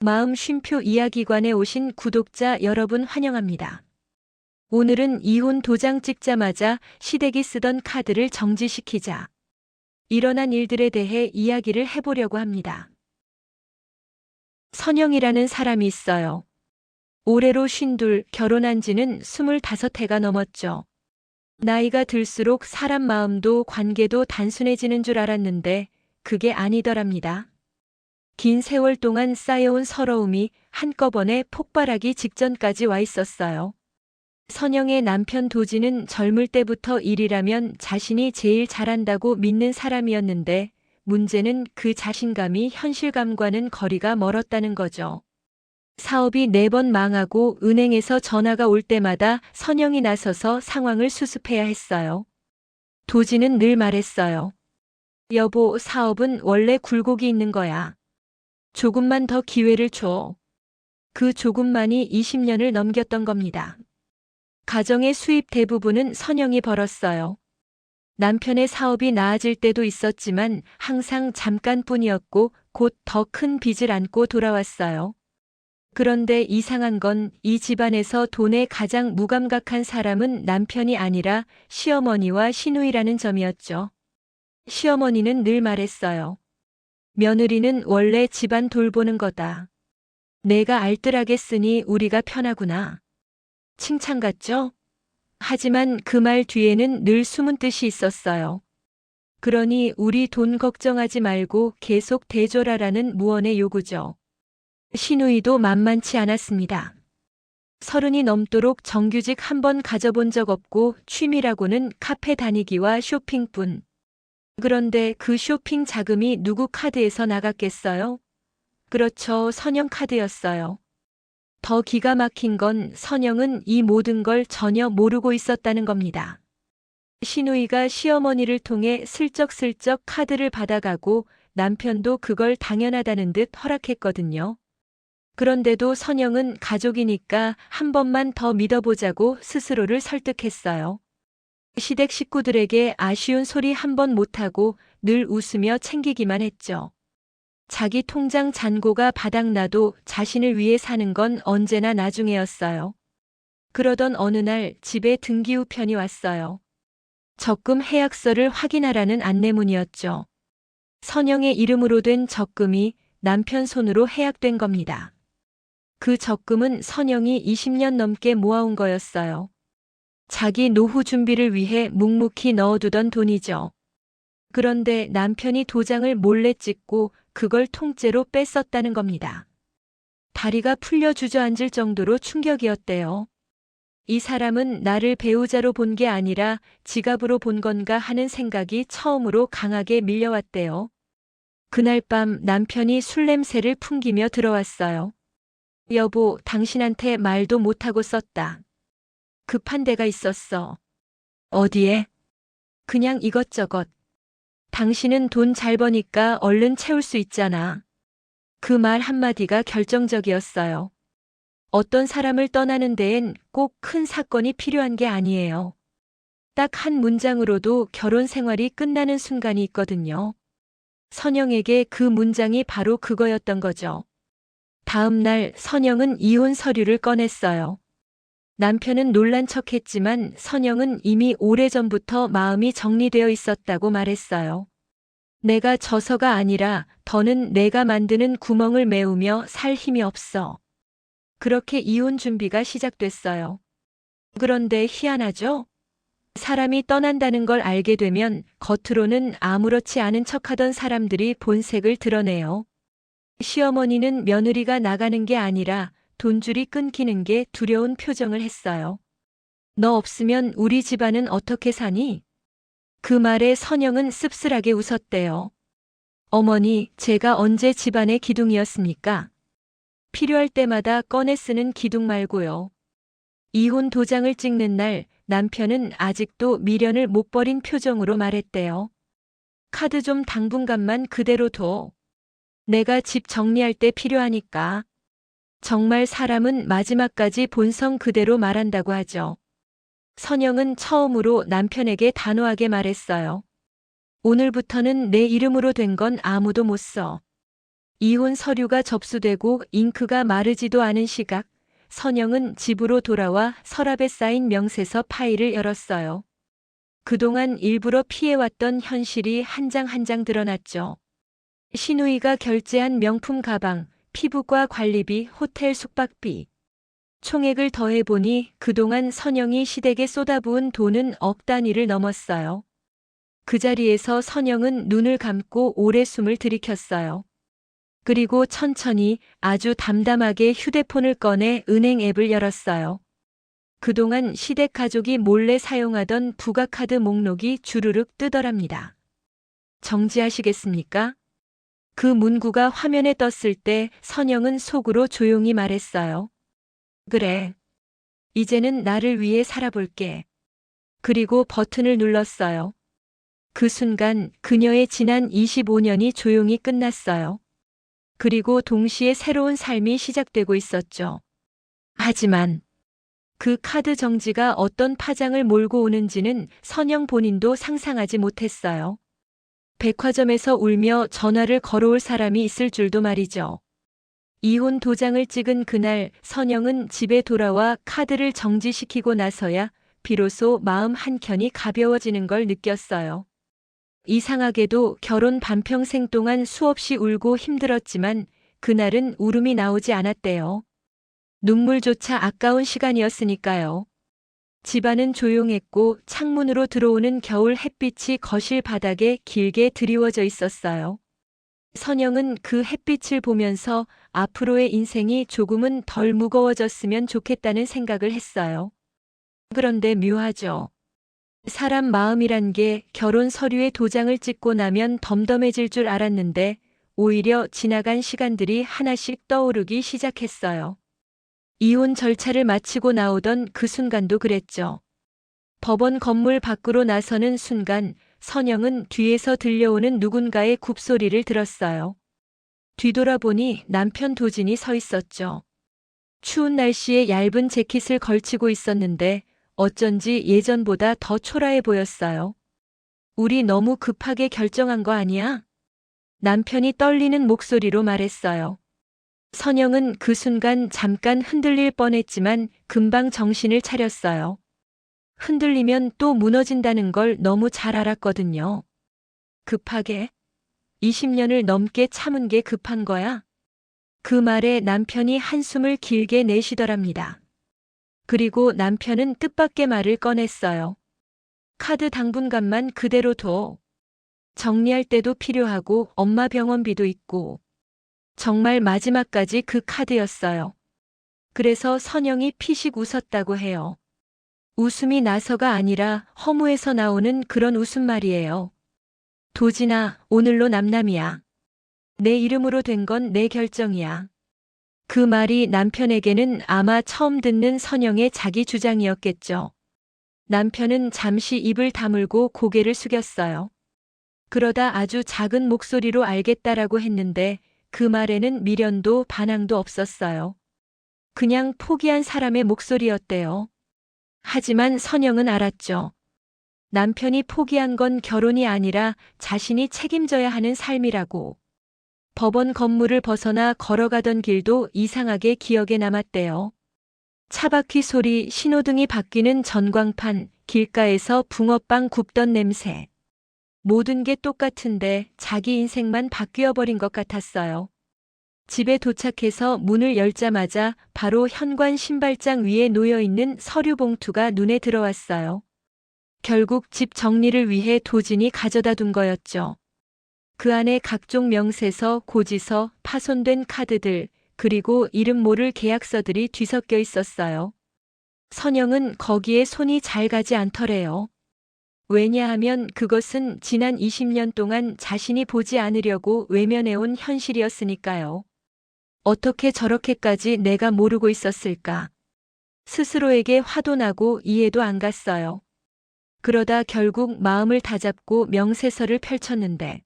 마음 쉼표 이야기관에 오신 구독자 여러분 환영합니다. 오늘은 이혼 도장 찍자마자 시댁이 쓰던 카드를 정지시키자 일어난 일들에 대해 이야기를 해보려고 합니다. 선영이라는 사람이 있어요. 올해로 52, 결혼한 지는 25해가 넘었죠. 나이가 들수록 사람 마음도 관계도 단순해지는 줄 알았는데 그게 아니더랍니다. 긴 세월 동안 쌓여온 서러움이 한꺼번에 폭발하기 직전까지 와 있었어요. 선영의 남편 도지는 젊을 때부터 일이라면 자신이 제일 잘한다고 믿는 사람이었는데 문제는 그 자신감이 현실감과는 거리가 멀었다는 거죠. 사업이 4번 망하고 은행에서 전화가 올 때마다 선영이 나서서 상황을 수습해야 했어요. 도지는 늘 말했어요. 여보, 사업은 원래 굴곡이 있는 거야. 조금만 더 기회를 줘. 그 조금만이 20년을 넘겼던 겁니다. 가정의 수입 대부분은 선영이 벌었어요. 남편의 사업이 나아질 때도 있었지만 항상 잠깐뿐이었고 곧 더 큰 빚을 안고 돌아왔어요. 그런데 이상한 건 이 집안에서 돈에 가장 무감각한 사람은 남편이 아니라 시어머니와 시누이라는 점이었죠. 시어머니는 늘 말했어요. 며느리는 원래 집안 돌보는 거다. 내가 알뜰하겠으니 우리가 편하구나. 칭찬 같죠? 하지만 그 말 뒤에는 늘 숨은 뜻이 있었어요. 그러니 우리 돈 걱정하지 말고 계속 대줘라라는 무언의 요구죠. 시누이도 만만치 않았습니다. 30이 넘도록 정규직 한 번 가져본 적 없고 취미라고는 카페 다니기와 쇼핑뿐. 그런데 그 쇼핑 자금이 누구 카드에서 나갔겠어요? 그렇죠, 선영 카드였어요. 더 기가 막힌 건 선영은 이 모든 걸 전혀 모르고 있었다는 겁니다. 시누이가 시어머니를 통해 슬쩍슬쩍 카드를 받아가고 남편도 그걸 당연하다는 듯 허락했거든요. 그런데도 선영은 가족이니까 한 번만 더 믿어보자고 스스로를 설득했어요. 시댁 식구들에게 아쉬운 소리 한 번 못하고 늘 웃으며 챙기기만 했죠. 자기 통장 잔고가 바닥나도 자신을 위해 사는 건 언제나 나중에였어요. 그러던 어느 날 집에 등기우편이 왔어요. 적금 해약서를 확인하라는 안내문이었죠. 선영의 이름으로 된 적금이 남편 손으로 해약된 겁니다. 그 적금은 선영이 20년 넘게 모아온 거였어요. 자기 노후 준비를 위해 묵묵히 넣어두던 돈이죠. 그런데 남편이 도장을 몰래 찍고 그걸 통째로 뺐었다는 겁니다. 다리가 풀려 주저앉을 정도로 충격이었대요. 이 사람은 나를 배우자로 본 게 아니라 지갑으로 본 건가 하는 생각이 처음으로 강하게 밀려왔대요. 그날 밤 남편이 술 냄새를 풍기며 들어왔어요. 여보, 당신한테 말도 못하고 썼다. 급한 데가 있었어. 어디에? 그냥 이것저것. 당신은 돈 잘 버니까 얼른 채울 수 있잖아. 그 말 한마디가 결정적이었어요. 어떤 사람을 떠나는 데엔 꼭 큰 사건이 필요한 게 아니에요. 딱 한 문장으로도 결혼 생활이 끝나는 순간이 있거든요. 선영에게 그 문장이 바로 그거였던 거죠. 다음 날 선영은 이혼 서류를 꺼냈어요. 남편은 놀란 척했지만 선영은 이미 오래전부터 마음이 정리되어 있었다고 말했어요. 내가 져서가 아니라 더는 내가 만드는 구멍을 메우며 살 힘이 없어. 그렇게 이혼 준비가 시작됐어요. 그런데 희한하죠? 사람이 떠난다는 걸 알게 되면 겉으로는 아무렇지 않은 척하던 사람들이 본색을 드러내요. 시어머니는 며느리가 나가는 게 아니라 돈줄이 끊기는 게 두려운 표정을 했어요. 너 없으면 우리 집안은 어떻게 사니? 그 말에 선영은 씁쓸하게 웃었대요. 어머니, 제가 언제 집안의 기둥이었습니까? 필요할 때마다 꺼내 쓰는 기둥 말고요. 이혼 도장을 찍는 날 남편은 아직도 미련을 못 버린 표정으로 말했대요. 카드 좀 당분간만 그대로 둬. 내가 집 정리할 때 필요하니까. 정말 사람은 마지막까지 본성 그대로 말한다고 하죠. 선영은 처음으로 남편에게 단호하게 말했어요. 오늘부터는 내 이름으로 된 건 아무도 못 써. 이혼 서류가 접수되고 잉크가 마르지도 않은 시각, 선영은 집으로 돌아와 서랍에 쌓인 명세서 파일을 열었어요. 그동안 일부러 피해왔던 현실이 한 장 한 장 드러났죠. 신우이가 결제한 명품 가방, 피부과 관리비, 호텔 숙박비. 총액을 더해보니 그동안 선영이 시댁에 쏟아부은 돈은 억 단위를 넘었어요. 그 자리에서 선영은 눈을 감고 오래 숨을 들이켰어요. 그리고 천천히 아주 담담하게 휴대폰을 꺼내 은행 앱을 열었어요. 그동안 시댁 가족이 몰래 사용하던 부가카드 목록이 주르륵 뜨더랍니다. 정지하시겠습니까? 그 문구가 화면에 떴을 때 선영은 속으로 조용히 말했어요. 그래. 이제는 나를 위해 살아볼게. 그리고 버튼을 눌렀어요. 그 순간 그녀의 지난 25년이 조용히 끝났어요. 그리고 동시에 새로운 삶이 시작되고 있었죠. 하지만 그 카드 정지가 어떤 파장을 몰고 오는지는 선영 본인도 상상하지 못했어요. 백화점에서 울며 전화를 걸어올 사람이 있을 줄도 말이죠. 이혼 도장을 찍은 그날 선영은 집에 돌아와 카드를 정지시키고 나서야 비로소 마음 한켠이 가벼워지는 걸 느꼈어요. 이상하게도 결혼 반평생 동안 수없이 울고 힘들었지만 그날은 울음이 나오지 않았대요. 눈물조차 아까운 시간이었으니까요. 집안은 조용했고 창문으로 들어오는 겨울 햇빛이 거실 바닥에 길게 드리워져 있었어요. 선영은 그 햇빛을 보면서 앞으로의 인생이 조금은 덜 무거워졌으면 좋겠다는 생각을 했어요. 그런데 묘하죠. 사람 마음이란 게 결혼 서류에 도장을 찍고 나면 덤덤해질 줄 알았는데 오히려 지나간 시간들이 하나씩 떠오르기 시작했어요. 이혼 절차를 마치고 나오던 그 순간도 그랬죠. 법원 건물 밖으로 나서는 순간 선영은 뒤에서 들려오는 누군가의 굽소리를 들었어요. 뒤돌아보니 남편 도진이 서 있었죠. 추운 날씨에 얇은 재킷을 걸치고 있었는데 어쩐지 예전보다 더 초라해 보였어요. 우리 너무 급하게 결정한 거 아니야? 남편이 떨리는 목소리로 말했어요. 선영은 그 순간 잠깐 흔들릴 뻔했지만 금방 정신을 차렸어요. 흔들리면 또 무너진다는 걸 너무 잘 알았거든요. 급하게? 20년을 넘게 참은 게 급한 거야? 그 말에 남편이 한숨을 길게 내쉬더랍니다. 그리고 남편은 뜻밖의 말을 꺼냈어요. 카드 당분간만 그대로 둬. 정리할 때도 필요하고 엄마 병원비도 있고. 정말 마지막까지 그 카드였어요. 그래서 선영이 피식 웃었다고 해요. 웃음이 나서가 아니라 허무에서 나오는 그런 웃음 말이에요. 도진아, 오늘로 남남이야. 내 이름으로 된 건 내 결정이야. 그 말이 남편에게는 아마 처음 듣는 선영의 자기 주장이었겠죠. 남편은 잠시 입을 다물고 고개를 숙였어요. 그러다 아주 작은 목소리로 알겠다라고 했는데 그 말에는 미련도 반항도 없었어요. 그냥 포기한 사람의 목소리였대요. 하지만 선영은 알았죠. 남편이 포기한 건 결혼이 아니라 자신이 책임져야 하는 삶이라고. 법원 건물을 벗어나 걸어가던 길도 이상하게 기억에 남았대요. 차바퀴 소리, 신호등이 바뀌는 전광판, 길가에서 붕어빵 굽던 냄새. 모든 게 똑같은데 자기 인생만 바뀌어버린 것 같았어요. 집에 도착해서 문을 열자마자 바로 현관 신발장 위에 놓여있는 서류 봉투가 눈에 들어왔어요. 결국 집 정리를 위해 도진이 가져다 둔 거였죠. 그 안에 각종 명세서, 고지서, 파손된 카드들, 그리고 이름 모를 계약서들이 뒤섞여 있었어요. 선영은 거기에 손이 잘 가지 않더래요. 왜냐하면 그것은 지난 20년 동안 자신이 보지 않으려고 외면해온 현실이었으니까요. 어떻게 저렇게까지 내가 모르고 있었을까? 스스로에게 화도 나고 이해도 안 갔어요. 그러다 결국 마음을 다잡고 명세서를 펼쳤는데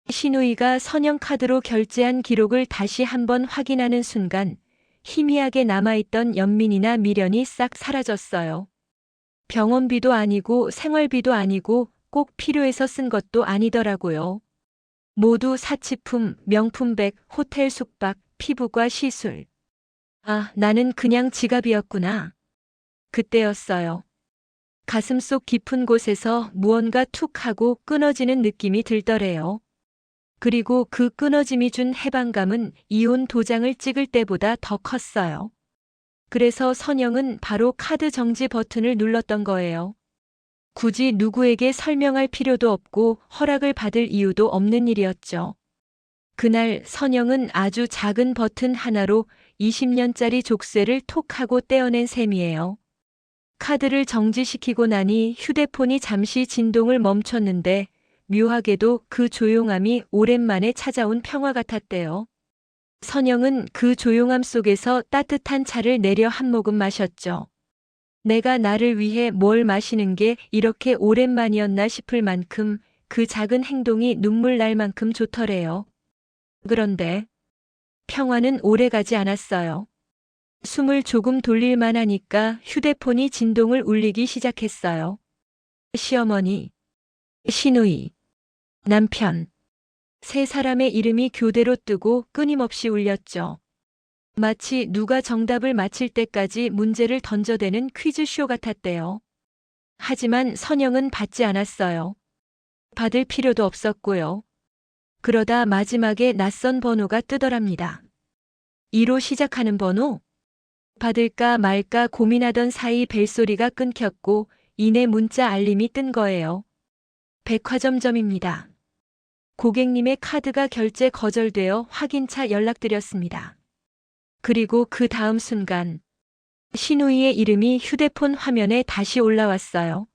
신우이가 선영카드로 결제한 기록을 다시 한번 확인하는 순간 희미하게 남아있던 연민이나 미련이 싹 사라졌어요. 병원비도 아니고 생활비도 아니고 꼭 필요해서 쓴 것도 아니더라고요. 모두 사치품, 명품백, 호텔 숙박, 피부과 시술. 아, 나는 그냥 지갑이었구나. 그때였어요. 가슴속 깊은 곳에서 무언가 툭 하고 끊어지는 느낌이 들더래요. 그리고 그 끊어짐이 준 해방감은 이혼 도장을 찍을 때보다 더 컸어요. 그래서 선영은 바로 카드 정지 버튼을 눌렀던 거예요. 굳이 누구에게 설명할 필요도 없고 허락을 받을 이유도 없는 일이었죠. 그날 선영은 아주 작은 버튼 하나로 20년짜리 족쇄를 톡 하고 떼어낸 셈이에요. 카드를 정지시키고 나니 휴대폰이 잠시 진동을 멈췄는데 묘하게도 그 조용함이 오랜만에 찾아온 평화 같았대요. 선영은 그 조용함 속에서 따뜻한 차를 내려 한 모금 마셨죠. 내가 나를 위해 뭘 마시는 게 이렇게 오랜만이었나 싶을 만큼 그 작은 행동이 눈물 날 만큼 좋더래요. 그런데 평화는 오래가지 않았어요. 숨을 조금 돌릴만 하니까 휴대폰이 진동을 울리기 시작했어요. 시어머니, 시누이, 남편. 세 사람의 이름이 교대로 뜨고 끊임없이 울렸죠. 마치 누가 정답을 맞힐 때까지 문제를 던져대는 퀴즈쇼 같았대요. 하지만 선영은 받지 않았어요. 받을 필요도 없었고요. 그러다 마지막에 낯선 번호가 뜨더랍니다. 2로 시작하는 번호? 받을까 말까 고민하던 사이 벨소리가 끊겼고 이내 문자 알림이 뜬 거예요. 백화점점입니다. 고객님의 카드가 결제 거절되어 확인차 연락드렸습니다. 그리고 그 다음 순간 신우이의 이름이 휴대폰 화면에 다시 올라왔어요.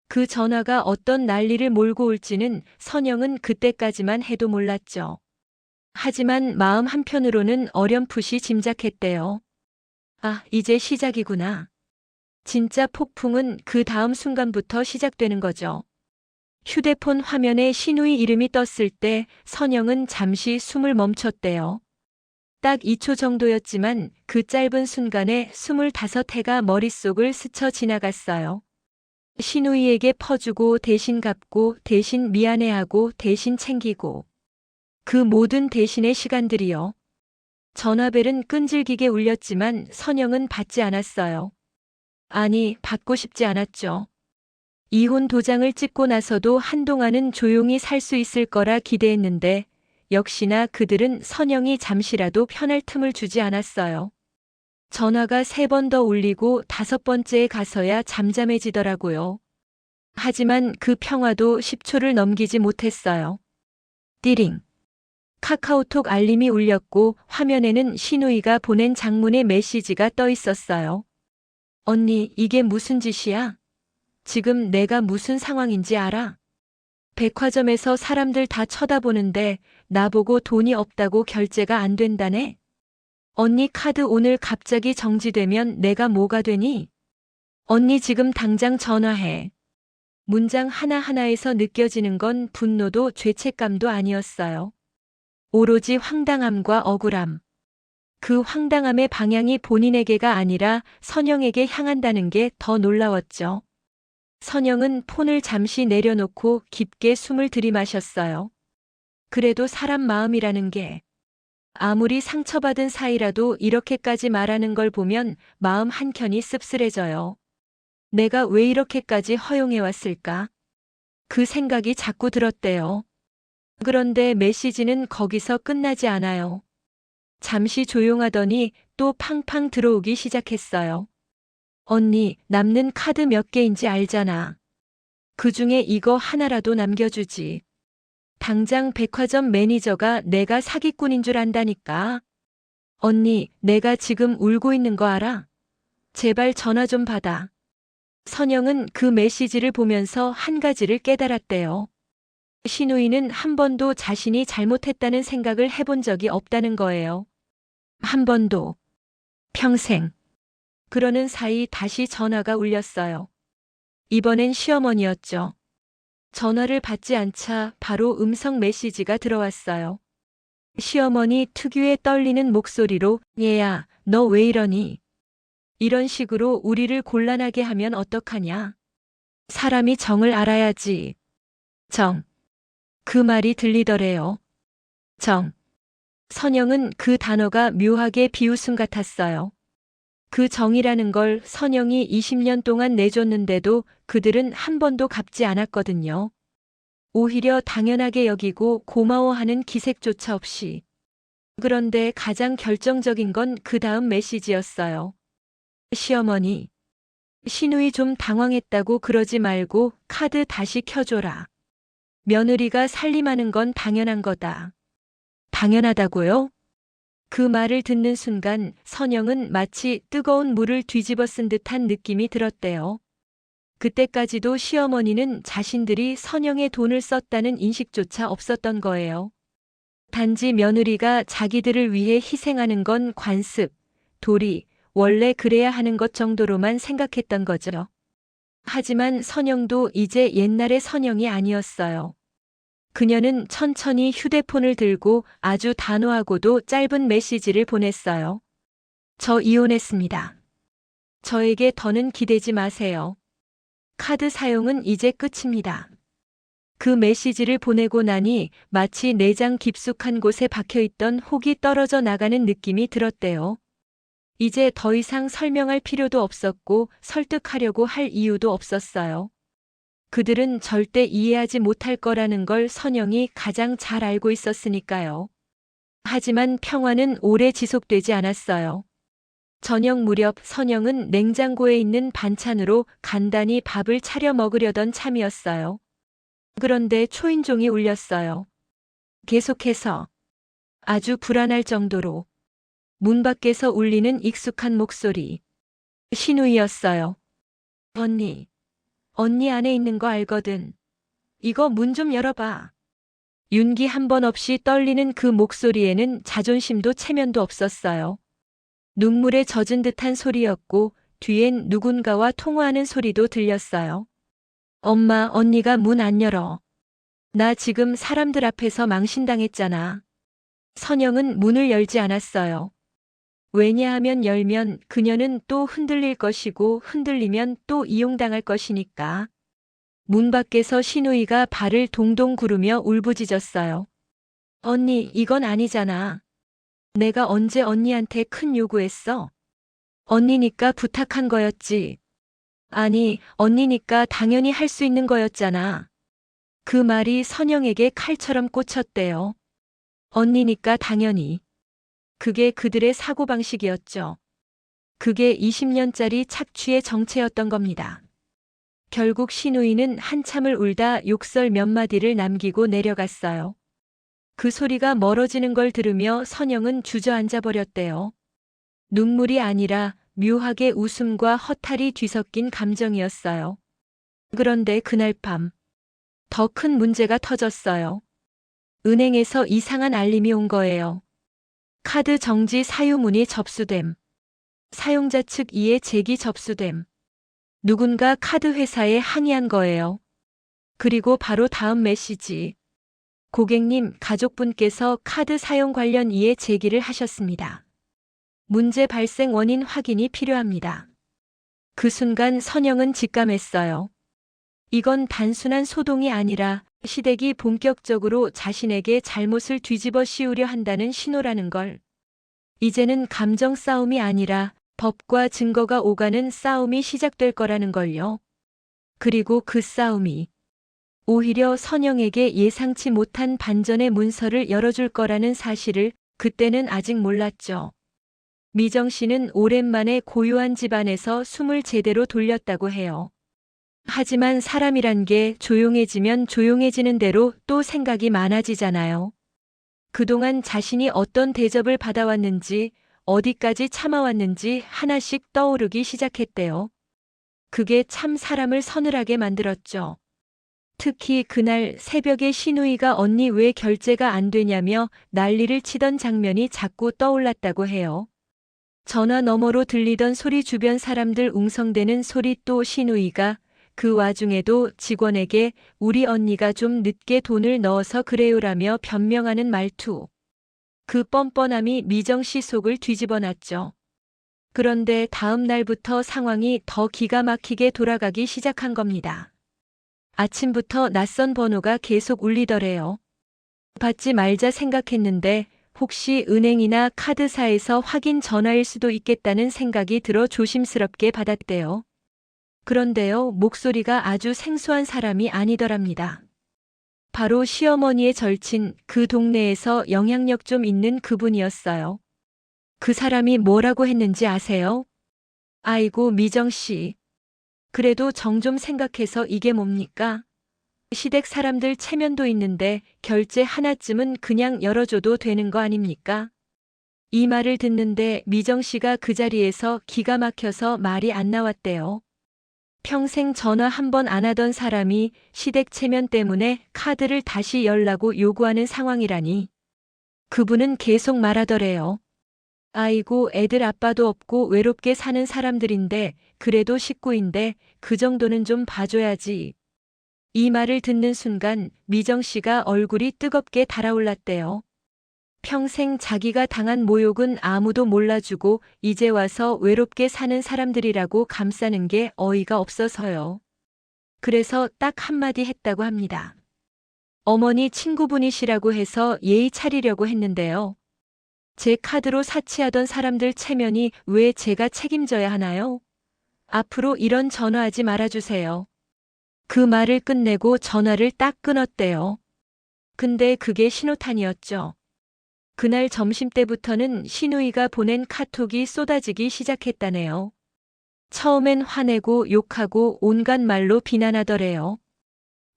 그 전화가 어떤 난리를 몰고 올지는 선영은 그때까지만 해도 몰랐죠. 하지만 마음 한편으로는 어렴풋이 짐작했대요. 아, 이제 시작이구나. 진짜 폭풍은 그 다음 순간부터 시작되는 거죠. 휴대폰 화면에 신우이 이름이 떴을 때 선영은 잠시 숨을 멈췄대요. 딱 2초 정도였지만 그 짧은 순간에 25해가 머릿속을 스쳐 지나갔어요. 신우이에게 퍼주고 대신 갚고 대신 미안해하고 대신 챙기고 그 모든 대신의 시간들이요. 전화벨은 끈질기게 울렸지만 선영은 받지 않았어요. 아니, 받고 싶지 않았죠. 이혼 도장을 찍고 나서도 한동안은 조용히 살 수 있을 거라 기대했는데 역시나 그들은 선영이 잠시라도 편할 틈을 주지 않았어요. 전화가 3번 더 울리고 5번째에 가서야 잠잠해지더라고요. 하지만 그 평화도 10초를 넘기지 못했어요. 띠링. 카카오톡 알림이 울렸고 화면에는 신우이가 보낸 장문의 메시지가 떠 있었어요. 언니, 이게 무슨 짓이야? 지금 내가 무슨 상황인지 알아? 백화점에서 사람들 다 쳐다보는데 나보고 돈이 없다고 결제가 안 된다네? 언니 카드 오늘 갑자기 정지되면 내가 뭐가 되니? 언니 지금 당장 전화해. 문장 하나하나에서 느껴지는 건 분노도 죄책감도 아니었어요. 오로지 황당함과 억울함. 그 황당함의 방향이 본인에게가 아니라 선영에게 향한다는 게 더 놀라웠죠. 선영은 폰을 잠시 내려놓고 깊게 숨을 들이마셨어요. 그래도 사람 마음이라는 게 아무리 상처받은 사이라도 이렇게까지 말하는 걸 보면 마음 한켠이 씁쓸해져요. 내가 왜 이렇게까지 허용해왔을까? 그 생각이 자꾸 들었대요. 그런데 메시지는 거기서 끝나지 않아요. 잠시 조용하더니 또 팡팡 들어오기 시작했어요. 언니, 남는 카드 몇 개인지 알잖아. 그중에 이거 하나라도 남겨주지. 당장 백화점 매니저가 내가 사기꾼인 줄 안다니까. 언니, 내가 지금 울고 있는 거 알아? 제발 전화 좀 받아. 선영은 그 메시지를 보면서 한 가지를 깨달았대요. 신우이는 한 번도 자신이 잘못했다는 생각을 해본 적이 없다는 거예요. 한 번도. 평생. 그러는 사이 다시 전화가 울렸어요. 이번엔 시어머니였죠. 전화를 받지 않자 바로 음성 메시지가 들어왔어요. 시어머니 특유의 떨리는 목소리로 얘야, 너 왜 이러니? 이런 식으로 우리를 곤란하게 하면 어떡하냐? 사람이 정을 알아야지. 정. 그 말이 들리더래요. 정. 선영은 그 단어가 묘하게 비웃음 같았어요. 그 정이라는 걸 선영이 20년 동안 내줬는데도 그들은 한 번도 갚지 않았거든요. 오히려 당연하게 여기고 고마워하는 기색조차 없이. 그런데 가장 결정적인 건 그 다음 메시지였어요. 시어머니, 시누이 좀 당황했다고 그러지 말고 카드 다시 켜줘라. 며느리가 살림하는 건 당연한 거다. 당연하다고요? 그 말을 듣는 순간 선영은 마치 뜨거운 물을 뒤집어 쓴 듯한 느낌이 들었대요. 그때까지도 시어머니는 자신들이 선영의 돈을 썼다는 인식조차 없었던 거예요. 단지 며느리가 자기들을 위해 희생하는 건 관습, 도리, 원래 그래야 하는 것 정도로만 생각했던 거죠. 하지만 선영도 이제 옛날의 선영이 아니었어요. 그녀는 천천히 휴대폰을 들고 아주 단호하고도 짧은 메시지를 보냈어요. 저 이혼했습니다. 저에게 더는 기대지 마세요. 카드 사용은 이제 끝입니다. 그 메시지를 보내고 나니 마치 내장 깊숙한 곳에 박혀있던 혹이 떨어져 나가는 느낌이 들었대요. 이제 더 이상 설명할 필요도 없었고 설득하려고 할 이유도 없었어요. 그들은 절대 이해하지 못할 거라는 걸 선영이 가장 잘 알고 있었으니까요. 하지만 평화는 오래 지속되지 않았어요. 저녁 무렵 선영은 냉장고에 있는 반찬으로 간단히 밥을 차려 먹으려던 참이었어요. 그런데 초인종이 울렸어요. 계속해서 아주 불안할 정도로 문 밖에서 울리는 익숙한 목소리. 신우이였어요. 언니 안에 있는 거 알거든. 이거 문 좀 열어봐. 윤기 한 번 없이 떨리는 그 목소리에는 자존심도 체면도 없었어요. 눈물에 젖은 듯한 소리였고 뒤엔 누군가와 통화하는 소리도 들렸어요. 엄마, 언니가 문 안 열어. 나 지금 사람들 앞에서 망신당했잖아. 선영은 문을 열지 않았어요. 왜냐하면 열면 그녀는 또 흔들릴 것이고 흔들리면 또 이용당할 것이니까. 문 밖에서 신우이가 발을 동동 구르며 울부짖었어요. 언니, 이건 아니잖아. 내가 언제 언니한테 큰 요구했어? 언니니까 부탁한 거였지. 아니, 언니니까 당연히 할 수 있는 거였잖아. 그 말이 선영에게 칼처럼 꽂혔대요. 언니니까 당연히. 그게 그들의 사고방식이었죠. 그게 20년짜리 착취의 정체였던 겁니다. 결국 신우이는 한참을 울다 욕설 몇 마디를 남기고 내려갔어요. 그 소리가 멀어지는 걸 들으며 선영은 주저앉아 버렸대요. 눈물이 아니라 묘하게 웃음과 허탈이 뒤섞인 감정이었어요. 그런데 그날 밤, 더 큰 문제가 터졌어요. 은행에서 이상한 알림이 온 거예요. 카드 정지 사유문이 접수됨. 사용자 측 이해 제기 접수됨. 누군가 카드 회사에 항의한 거예요. 그리고 바로 다음 메시지. 고객님, 가족분께서 카드 사용 관련 이해 제기를 하셨습니다. 문제 발생 원인 확인이 필요합니다. 그 순간 선영은 직감했어요. 이건 단순한 소동이 아니라 시댁이 본격적으로 자신에게 잘못을 뒤집어 씌우려 한다는 신호라는 걸. 이제는 감정 싸움이 아니라 법과 증거가 오가는 싸움이 시작될 거라는 걸요. 그리고 그 싸움이 오히려 선영에게 예상치 못한 반전의 문서를 열어줄 거라는 사실을 그때는 아직 몰랐죠. 미정 씨는 오랜만에 고요한 집안에서 숨을 제대로 돌렸다고 해요. 하지만 사람이란 게 조용해지면 조용해지는 대로 또 생각이 많아지잖아요. 그동안 자신이 어떤 대접을 받아왔는지, 어디까지 참아왔는지 하나씩 떠오르기 시작했대요. 그게 참 사람을 서늘하게 만들었죠. 특히 그날 새벽에 신우이가 언니 왜 결제가 안 되냐며 난리를 치던 장면이 자꾸 떠올랐다고 해요. 전화 너머로 들리던 소리, 주변 사람들 웅성대는 소리, 또 신우이가 그 와중에도 직원에게 우리 언니가 좀 늦게 돈을 넣어서 그래요라며 변명하는 말투. 그 뻔뻔함이 미정 씨 속을 뒤집어 놨죠. 그런데 다음 날부터 상황이 더 기가 막히게 돌아가기 시작한 겁니다. 아침부터 낯선 번호가 계속 울리더래요. 받지 말자 생각했는데 혹시 은행이나 카드사에서 확인 전화일 수도 있겠다는 생각이 들어 조심스럽게 받았대요. 그런데요, 목소리가 아주 생소한 사람이 아니더랍니다. 바로 시어머니의 절친, 그 동네에서 영향력 좀 있는 그분이었어요. 그 사람이 뭐라고 했는지 아세요? 아이고, 미정 씨. 그래도 정 좀 생각해서 이게 뭡니까? 시댁 사람들 체면도 있는데 결제 하나쯤은 그냥 열어줘도 되는 거 아닙니까? 이 말을 듣는데 미정 씨가 그 자리에서 기가 막혀서 말이 안 나왔대요. 평생 전화 한 번 안 하던 사람이 시댁 체면 때문에 카드를 다시 열라고 요구하는 상황이라니. 그분은 계속 말하더래요. 아이고, 애들 아빠도 없고 외롭게 사는 사람들인데 그래도 식구인데 그 정도는 좀 봐줘야지. 이 말을 듣는 순간 미정 씨가 얼굴이 뜨겁게 달아올랐대요. 평생 자기가 당한 모욕은 아무도 몰라주고 이제 와서 외롭게 사는 사람들이라고 감싸는 게 어이가 없어서요. 그래서 딱 한마디 했다고 합니다. 어머니 친구분이시라고 해서 예의 차리려고 했는데요. 제 카드로 사치하던 사람들 체면이 왜 제가 책임져야 하나요? 앞으로 이런 전화하지 말아주세요. 그 말을 끝내고 전화를 딱 끊었대요. 근데 그게 신호탄이었죠. 그날 점심때부터는 시누이가 보낸 카톡이 쏟아지기 시작했다네요. 처음엔 화내고 욕하고 온갖 말로 비난하더래요.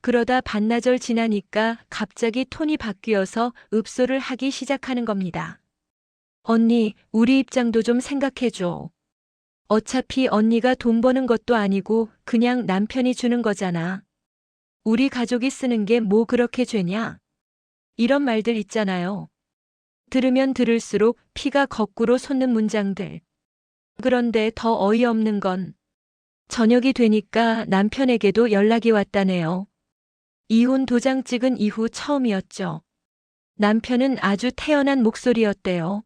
그러다 반나절 지나니까 갑자기 톤이 바뀌어서 읍소를 하기 시작하는 겁니다. 언니, 우리 입장도 좀 생각해줘. 어차피 언니가 돈 버는 것도 아니고 그냥 남편이 주는 거잖아. 우리 가족이 쓰는 게 뭐 그렇게 죄냐? 이런 말들 있잖아요. 들으면 들을수록 피가 거꾸로 솟는 문장들. 그런데 더 어이없는 건 저녁이 되니까 남편에게도 연락이 왔다네요. 이혼 도장 찍은 이후 처음이었죠. 남편은 아주 태연한 목소리였대요.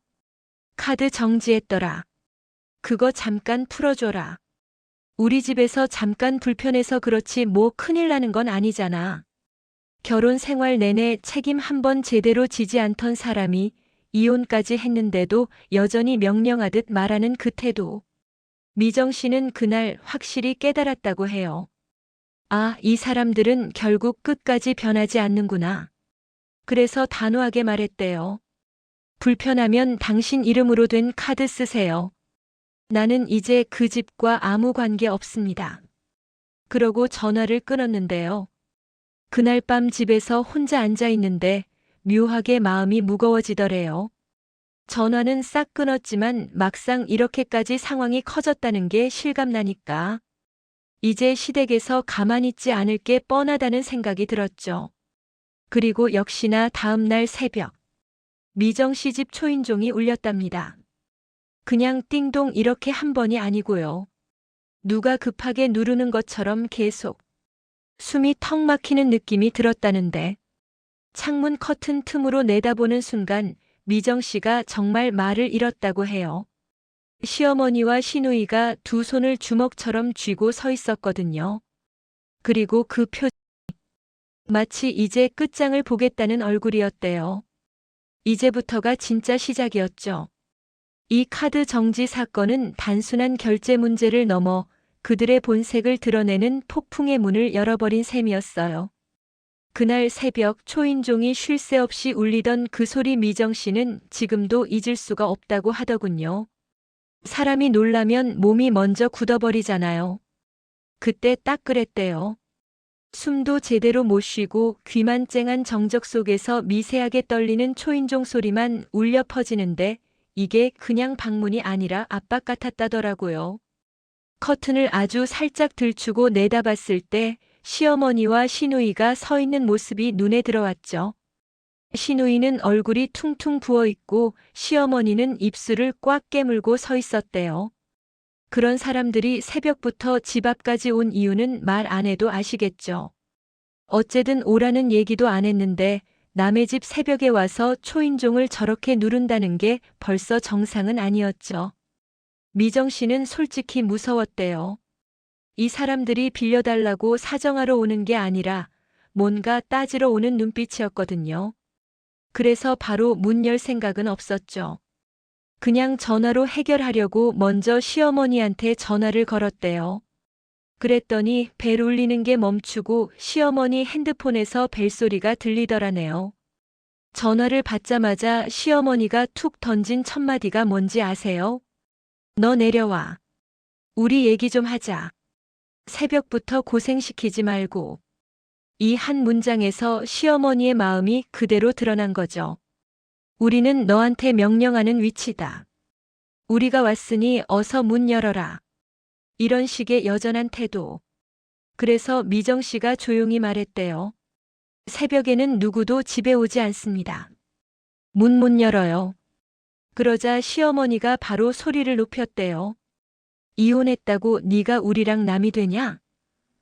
카드 정지했더라. 그거 잠깐 풀어줘라. 우리 집에서 잠깐 불편해서 그렇지 뭐 큰일 나는 건 아니잖아. 결혼 생활 내내 책임 한 번 제대로 지지 않던 사람이 이혼까지 했는데도 여전히 명령하듯 말하는 그 태도. 미정 씨는 그날 확실히 깨달았다고 해요. 아, 이 사람들은 결국 끝까지 변하지 않는구나. 그래서 단호하게 말했대요. 불편하면 당신 이름으로 된 카드 쓰세요. 나는 이제 그 집과 아무 관계 없습니다. 그러고 전화를 끊었는데요. 그날 밤 집에서 혼자 앉아 있는데 묘하게 마음이 무거워지더래요. 전화는 싹 끊었지만 막상 이렇게까지 상황이 커졌다는 게 실감나니까 이제 시댁에서 가만히 있지 않을 게 뻔하다는 생각이 들었죠. 그리고 역시나 다음 날 새벽 미정 씨 집 초인종이 울렸답니다. 그냥 띵동 이렇게 한 번이 아니고요. 누가 급하게 누르는 것처럼 계속 숨이 턱 막히는 느낌이 들었다는데 창문 커튼 틈으로 내다보는 순간 미정 씨가 정말 말을 잃었다고 해요. 시어머니와 시누이가 두 손을 주먹처럼 쥐고 서 있었거든요. 그리고 그 표정이 마치 이제 끝장을 보겠다는 얼굴이었대요. 이제부터가 진짜 시작이었죠. 이 카드 정지 사건은 단순한 결제 문제를 넘어 그들의 본색을 드러내는 폭풍의 문을 열어버린 셈이었어요. 그날 새벽 초인종이 쉴 새 없이 울리던 그 소리 미정 씨는 지금도 잊을 수가 없다고 하더군요. 사람이 놀라면 몸이 먼저 굳어버리잖아요. 그때 딱 그랬대요. 숨도 제대로 못 쉬고 귀만 쨍한 정적 속에서 미세하게 떨리는 초인종 소리만 울려 퍼지는데 이게 그냥 방문이 아니라 압박 같았다더라고요. 커튼을 아주 살짝 들추고 내다봤을 때 시어머니와 시누이가 서 있는 모습이 눈에 들어왔죠. 시누이는 얼굴이 퉁퉁 부어 있고 시어머니는 입술을 꽉 깨물고 서 있었대요. 그런 사람들이 새벽부터 집 앞까지 온 이유는 말 안 해도 아시겠죠. 어쨌든 오라는 얘기도 안 했는데 남의 집 새벽에 와서 초인종을 저렇게 누른다는 게 벌써 정상은 아니었죠. 미정 씨는 솔직히 무서웠대요. 이 사람들이 빌려달라고 사정하러 오는 게 아니라 뭔가 따지러 오는 눈빛이었거든요. 그래서 바로 문 열 생각은 없었죠. 그냥 전화로 해결하려고 먼저 시어머니한테 전화를 걸었대요. 그랬더니 벨 울리는 게 멈추고 시어머니 핸드폰에서 벨소리가 들리더라네요. 전화를 받자마자 시어머니가 툭 던진 첫 마디가 뭔지 아세요? 너 내려와. 우리 얘기 좀 하자. 새벽부터 고생시키지 말고. 이 한 문장에서 시어머니의 마음이 그대로 드러난 거죠. 우리는 너한테 명령하는 위치다. 우리가 왔으니 어서 문 열어라. 이런 식의 여전한 태도. 그래서 미정 씨가 조용히 말했대요. 새벽에는 누구도 집에 오지 않습니다. 문 못 열어요. 그러자 시어머니가 바로 소리를 높였대요. 이혼했다고 네가 우리랑 남이 되냐?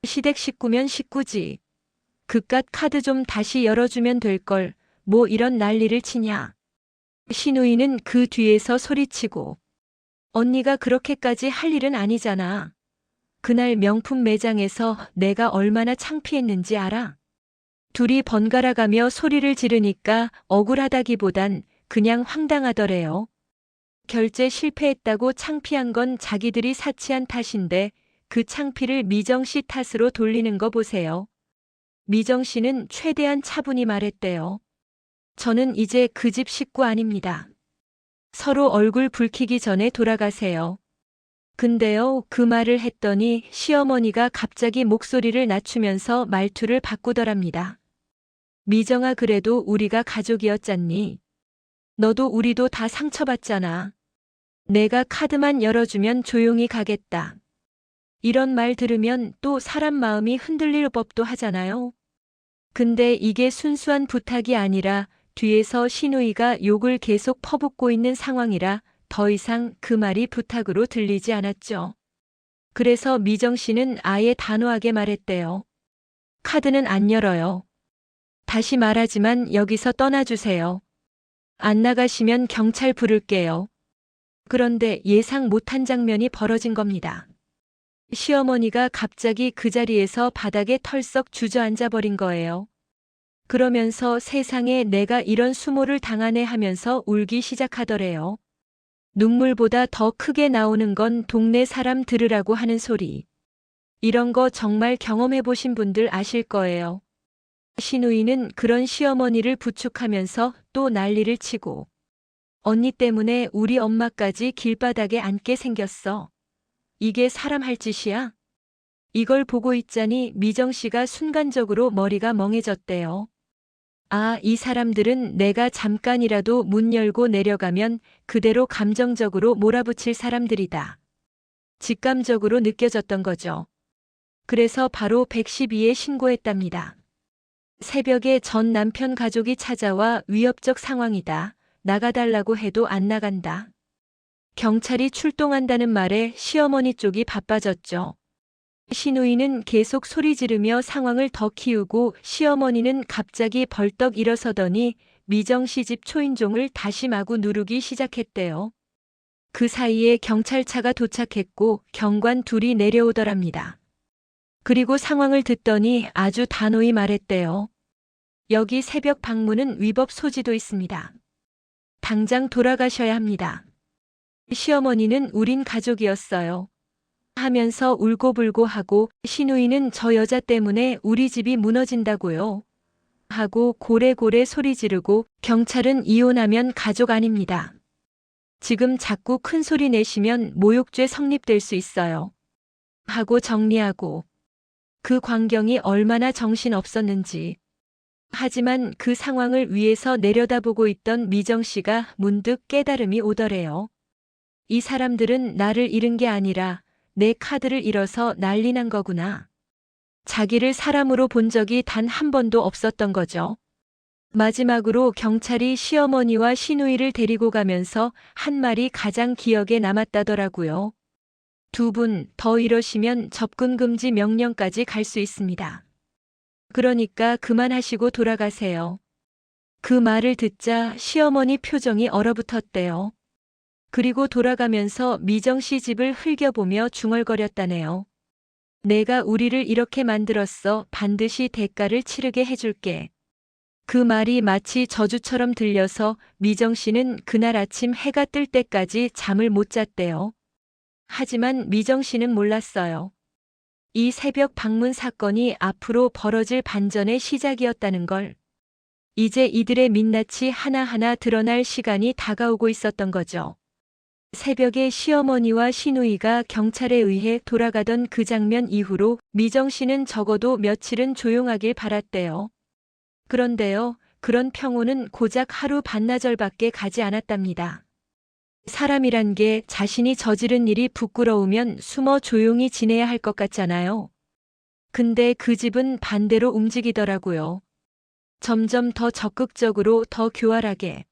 시댁 식구면 식구지. 그깟 카드 좀 다시 열어주면 될걸. 뭐 이런 난리를 치냐. 시누이는 그 뒤에서 소리치고. 언니가 그렇게까지 할 일은 아니잖아. 그날 명품 매장에서 내가 얼마나 창피했는지 알아? 둘이 번갈아 가며 소리를 지르니까 억울하다기보단 그냥 황당하더래요. 결제 실패했다고 창피한 건 자기들이 사치한 탓인데 그 창피를 미정 씨 탓으로 돌리는 거 보세요. 미정 씨는 최대한 차분히 말했대요. 저는 이제 그 집 식구 아닙니다. 서로 얼굴 붉히기 전에 돌아가세요. 근데요, 그 말을 했더니 시어머니가 갑자기 목소리를 낮추면서 말투를 바꾸더랍니다. 미정아, 그래도 우리가 가족이었잖니. 너도 우리도 다 상처받잖아. 내가 카드만 열어주면 조용히 가겠다. 이런 말 들으면 또 사람 마음이 흔들릴 법도 하잖아요. 근데 이게 순수한 부탁이 아니라 뒤에서 시누이가 욕을 계속 퍼붓고 있는 상황이라 더 이상 그 말이 부탁으로 들리지 않았죠. 그래서 미정 씨는 아예 단호하게 말했대요. 카드는 안 열어요. 다시 말하지만 여기서 떠나주세요. 안 나가시면 경찰 부를게요. 그런데 예상 못한 장면이 벌어진 겁니다. 시어머니가 갑자기 그 자리에서 바닥에 털썩 주저앉아 버린 거예요. 그러면서 세상에 내가 이런 수모를 당하네 하면서 울기 시작하더래요. 눈물보다 더 크게 나오는 건 동네 사람 들으라고 하는 소리. 이런 거 정말 경험해 보신 분들 아실 거예요. 시누이는 그런 시어머니를 부축하면서 또 난리를 치고. 언니 때문에 우리 엄마까지 길바닥에 앉게 생겼어. 이게 사람 할 짓이야? 이걸 보고 있자니 미정 씨가 순간적으로 머리가 멍해졌대요. 아, 이 사람들은 내가 잠깐이라도 문 열고 내려가면 그대로 감정적으로 몰아붙일 사람들이다. 직감적으로 느껴졌던 거죠. 그래서 바로 112에 신고했답니다. 새벽에 전 남편 가족이 찾아와 위협적 상황이다. 나가달라고 해도 안 나간다. 경찰이 출동한다는 말에 시어머니 쪽이 바빠졌죠. 시누이는 계속 소리 지르며 상황을 더 키우고 시어머니는 갑자기 벌떡 일어서더니 미정 씨 집 초인종을 다시 마구 누르기 시작했대요. 그 사이에 경찰차가 도착했고 경관 둘이 내려오더랍니다. 그리고 상황을 듣더니 아주 단호히 말했대요. 여기 새벽 방문은 위법 소지도 있습니다. 당장 돌아가셔야 합니다. 시어머니는 우린 가족이었어요. 하면서 울고불고 하고 시누이는 저 여자 때문에 우리 집이 무너진다고요. 하고 고래고래 소리 지르고 경찰은 이혼하면 가족 아닙니다. 지금 자꾸 큰 소리 내시면 모욕죄 성립될 수 있어요. 하고 정리하고 그 광경이 얼마나 정신 없었는지. 하지만 그 상황을 위에서 내려다보고 있던 미정 씨가 문득 깨달음이 오더래요. 이 사람들은 나를 잃은 게 아니라 내 카드를 잃어서 난리 난 거구나. 자기를 사람으로 본 적이 단 한 번도 없었던 거죠. 마지막으로 경찰이 시어머니와 시누이를 데리고 가면서 한 말이 가장 기억에 남았다더라고요. 두 분 더 이러시면 접근 금지 명령까지 갈 수 있습니다. 그러니까 그만하시고 돌아가세요. 그 말을 듣자 시어머니 표정이 얼어붙었대요. 그리고 돌아가면서 미정 씨 집을 흘겨보며 중얼거렸다네요. 내가 우리를 이렇게 만들었어. 반드시 대가를 치르게 해줄게. 그 말이 마치 저주처럼 들려서 미정 씨는 그날 아침 해가 뜰 때까지 잠을 못 잤대요. 하지만 미정 씨는 몰랐어요. 이 새벽 방문 사건이 앞으로 벌어질 반전의 시작이었다는 걸. 이제 이들의 민낯이 하나하나 드러날 시간이 다가오고 있었던 거죠. 새벽에 시어머니와 시누이가 경찰에 의해 돌아가던 그 장면 이후로 미정 씨는 적어도 며칠은 조용하길 바랐대요. 그런데요, 그런 평온은 고작 하루 반나절밖에 가지 않았답니다. 사람이란 게 자신이 저지른 일이 부끄러우면 숨어 조용히 지내야 할 것 같잖아요. 근데 그 집은 반대로 움직이더라고요. 점점 더 적극적으로, 더 교활하게.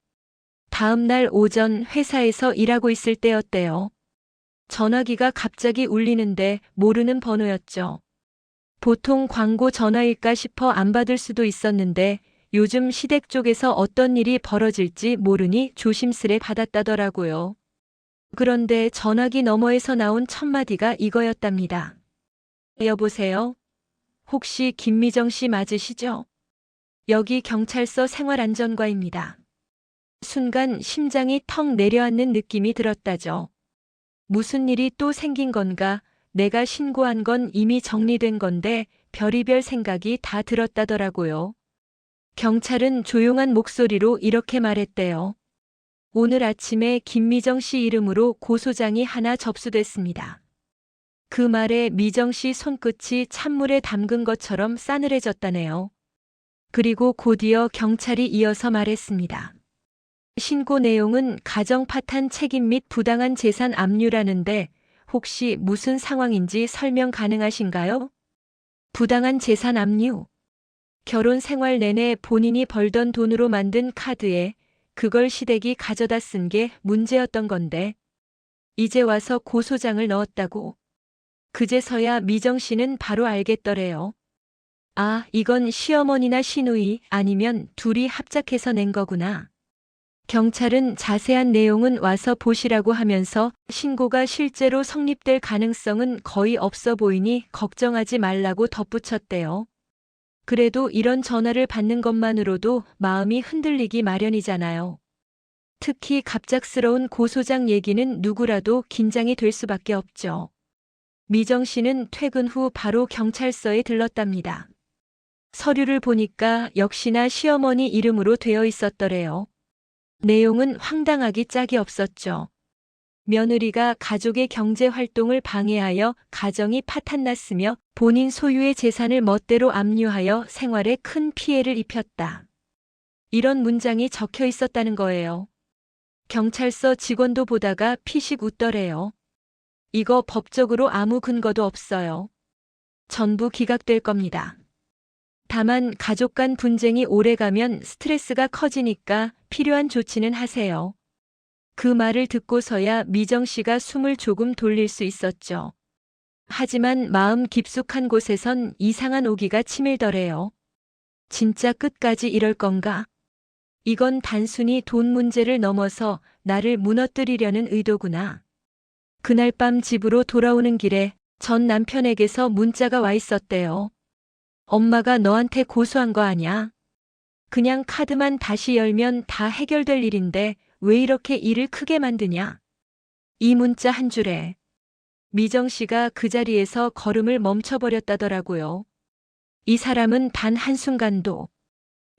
다음 날 오전 회사에서 일하고 있을 때였대요. 전화기가 갑자기 울리는데 모르는 번호였죠. 보통 광고 전화일까 싶어 안 받을 수도 있었는데 요즘 시댁 쪽에서 어떤 일이 벌어질지 모르니 조심스레 받았다더라고요. 그런데 전화기 너머에서 나온 첫 마디가 이거였답니다. 여보세요? 혹시 김미정 씨 맞으시죠? 여기 경찰서 생활안전과입니다. 순간 심장이 턱 내려앉는 느낌이 들었다죠. 무슨 일이 또 생긴 건가? 내가 신고한 건 이미 정리된 건데 별의별 생각이 다 들었다더라고요. 경찰은 조용한 목소리로 이렇게 말했대요. 오늘 아침에 김미정 씨 이름으로 고소장이 하나 접수됐습니다. 그 말에 미정 씨 손끝이 찬물에 담근 것처럼 싸늘해졌다네요. 그리고 곧이어 경찰이 이어서 말했습니다. 신고 내용은 가정 파탄 책임 및 부당한 재산 압류라는데 혹시 무슨 상황인지 설명 가능하신가요? 부당한 재산 압류. 결혼 생활 내내 본인이 벌던 돈으로 만든 카드에 그걸 시댁이 가져다 쓴 게 문제였던 건데 이제 와서 고소장을 넣었다고. 그제서야 미정 씨는 바로 알겠더래요. 아, 이건 시어머니나 시누이 아니면 둘이 합작해서 낸 거구나. 경찰은 자세한 내용은 와서 보시라고 하면서 신고가 실제로 성립될 가능성은 거의 없어 보이니 걱정하지 말라고 덧붙였대요. 그래도 이런 전화를 받는 것만으로도 마음이 흔들리기 마련이잖아요. 특히 갑작스러운 고소장 얘기는 누구라도 긴장이 될 수밖에 없죠. 미정 씨는 퇴근 후 바로 경찰서에 들렀답니다. 서류를 보니까 역시나 시어머니 이름으로 되어 있었더래요. 내용은 황당하기 짝이 없었죠. 며느리가 가족의 경제 활동을 방해하여 가정이 파탄났으며 본인 소유의 재산을 멋대로 압류하여 생활에 큰 피해를 입혔다. 이런 문장이 적혀 있었다는 거예요. 경찰서 직원도 보다가 피식 웃더래요. 이거 법적으로 아무 근거도 없어요. 전부 기각될 겁니다. 다만 가족 간 분쟁이 오래가면 스트레스가 커지니까 필요한 조치는 하세요. 그 말을 듣고서야 미정 씨가 숨을 조금 돌릴 수 있었죠. 하지만 마음 깊숙한 곳에선 이상한 오기가 치밀더래요. 진짜 끝까지 이럴 건가? 이건 단순히 돈 문제를 넘어서 나를 무너뜨리려는 의도구나. 그날 밤 집으로 돌아오는 길에 전 남편에게서 문자가 와 있었대요. 엄마가 너한테 고소한 거 아냐? 그냥 카드만 다시 열면 다 해결될 일인데 왜 이렇게 일을 크게 만드냐? 이 문자 한 줄에 미정 씨가 그 자리에서 걸음을 멈춰버렸다더라고요. 이 사람은 단 한순간도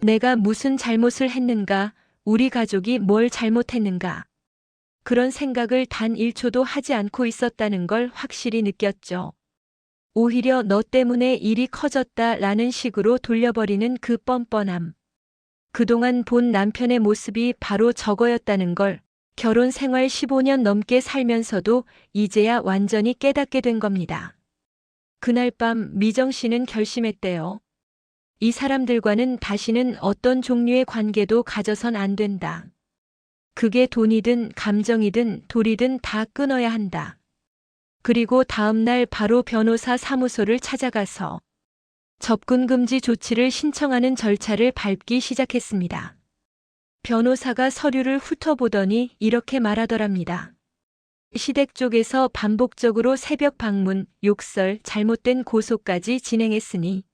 내가 무슨 잘못을 했는가, 우리 가족이 뭘 잘못했는가, 그런 생각을 단 1초도 하지 않고 있었다는 걸 확실히 느꼈죠. 오히려 너 때문에 일이 커졌다라는 식으로 돌려버리는 그 뻔뻔함. 그동안 본 남편의 모습이 바로 저거였다는 걸 결혼 생활 15년 넘게 살면서도 이제야 완전히 깨닫게 된 겁니다. 그날 밤 미정 씨는 결심했대요. 이 사람들과는 다시는 어떤 종류의 관계도 가져선 안 된다. 그게 돈이든 감정이든 돌이든 다 끊어야 한다. 그리고 다음 날 바로 변호사 사무소를 찾아가서 접근 금지 조치를 신청하는 절차를 밟기 시작했습니다. 변호사가 서류를 훑어보더니 이렇게 말하더랍니다. 시댁 쪽에서 반복적으로 새벽 방문, 욕설, 잘못된 고소까지 진행했으니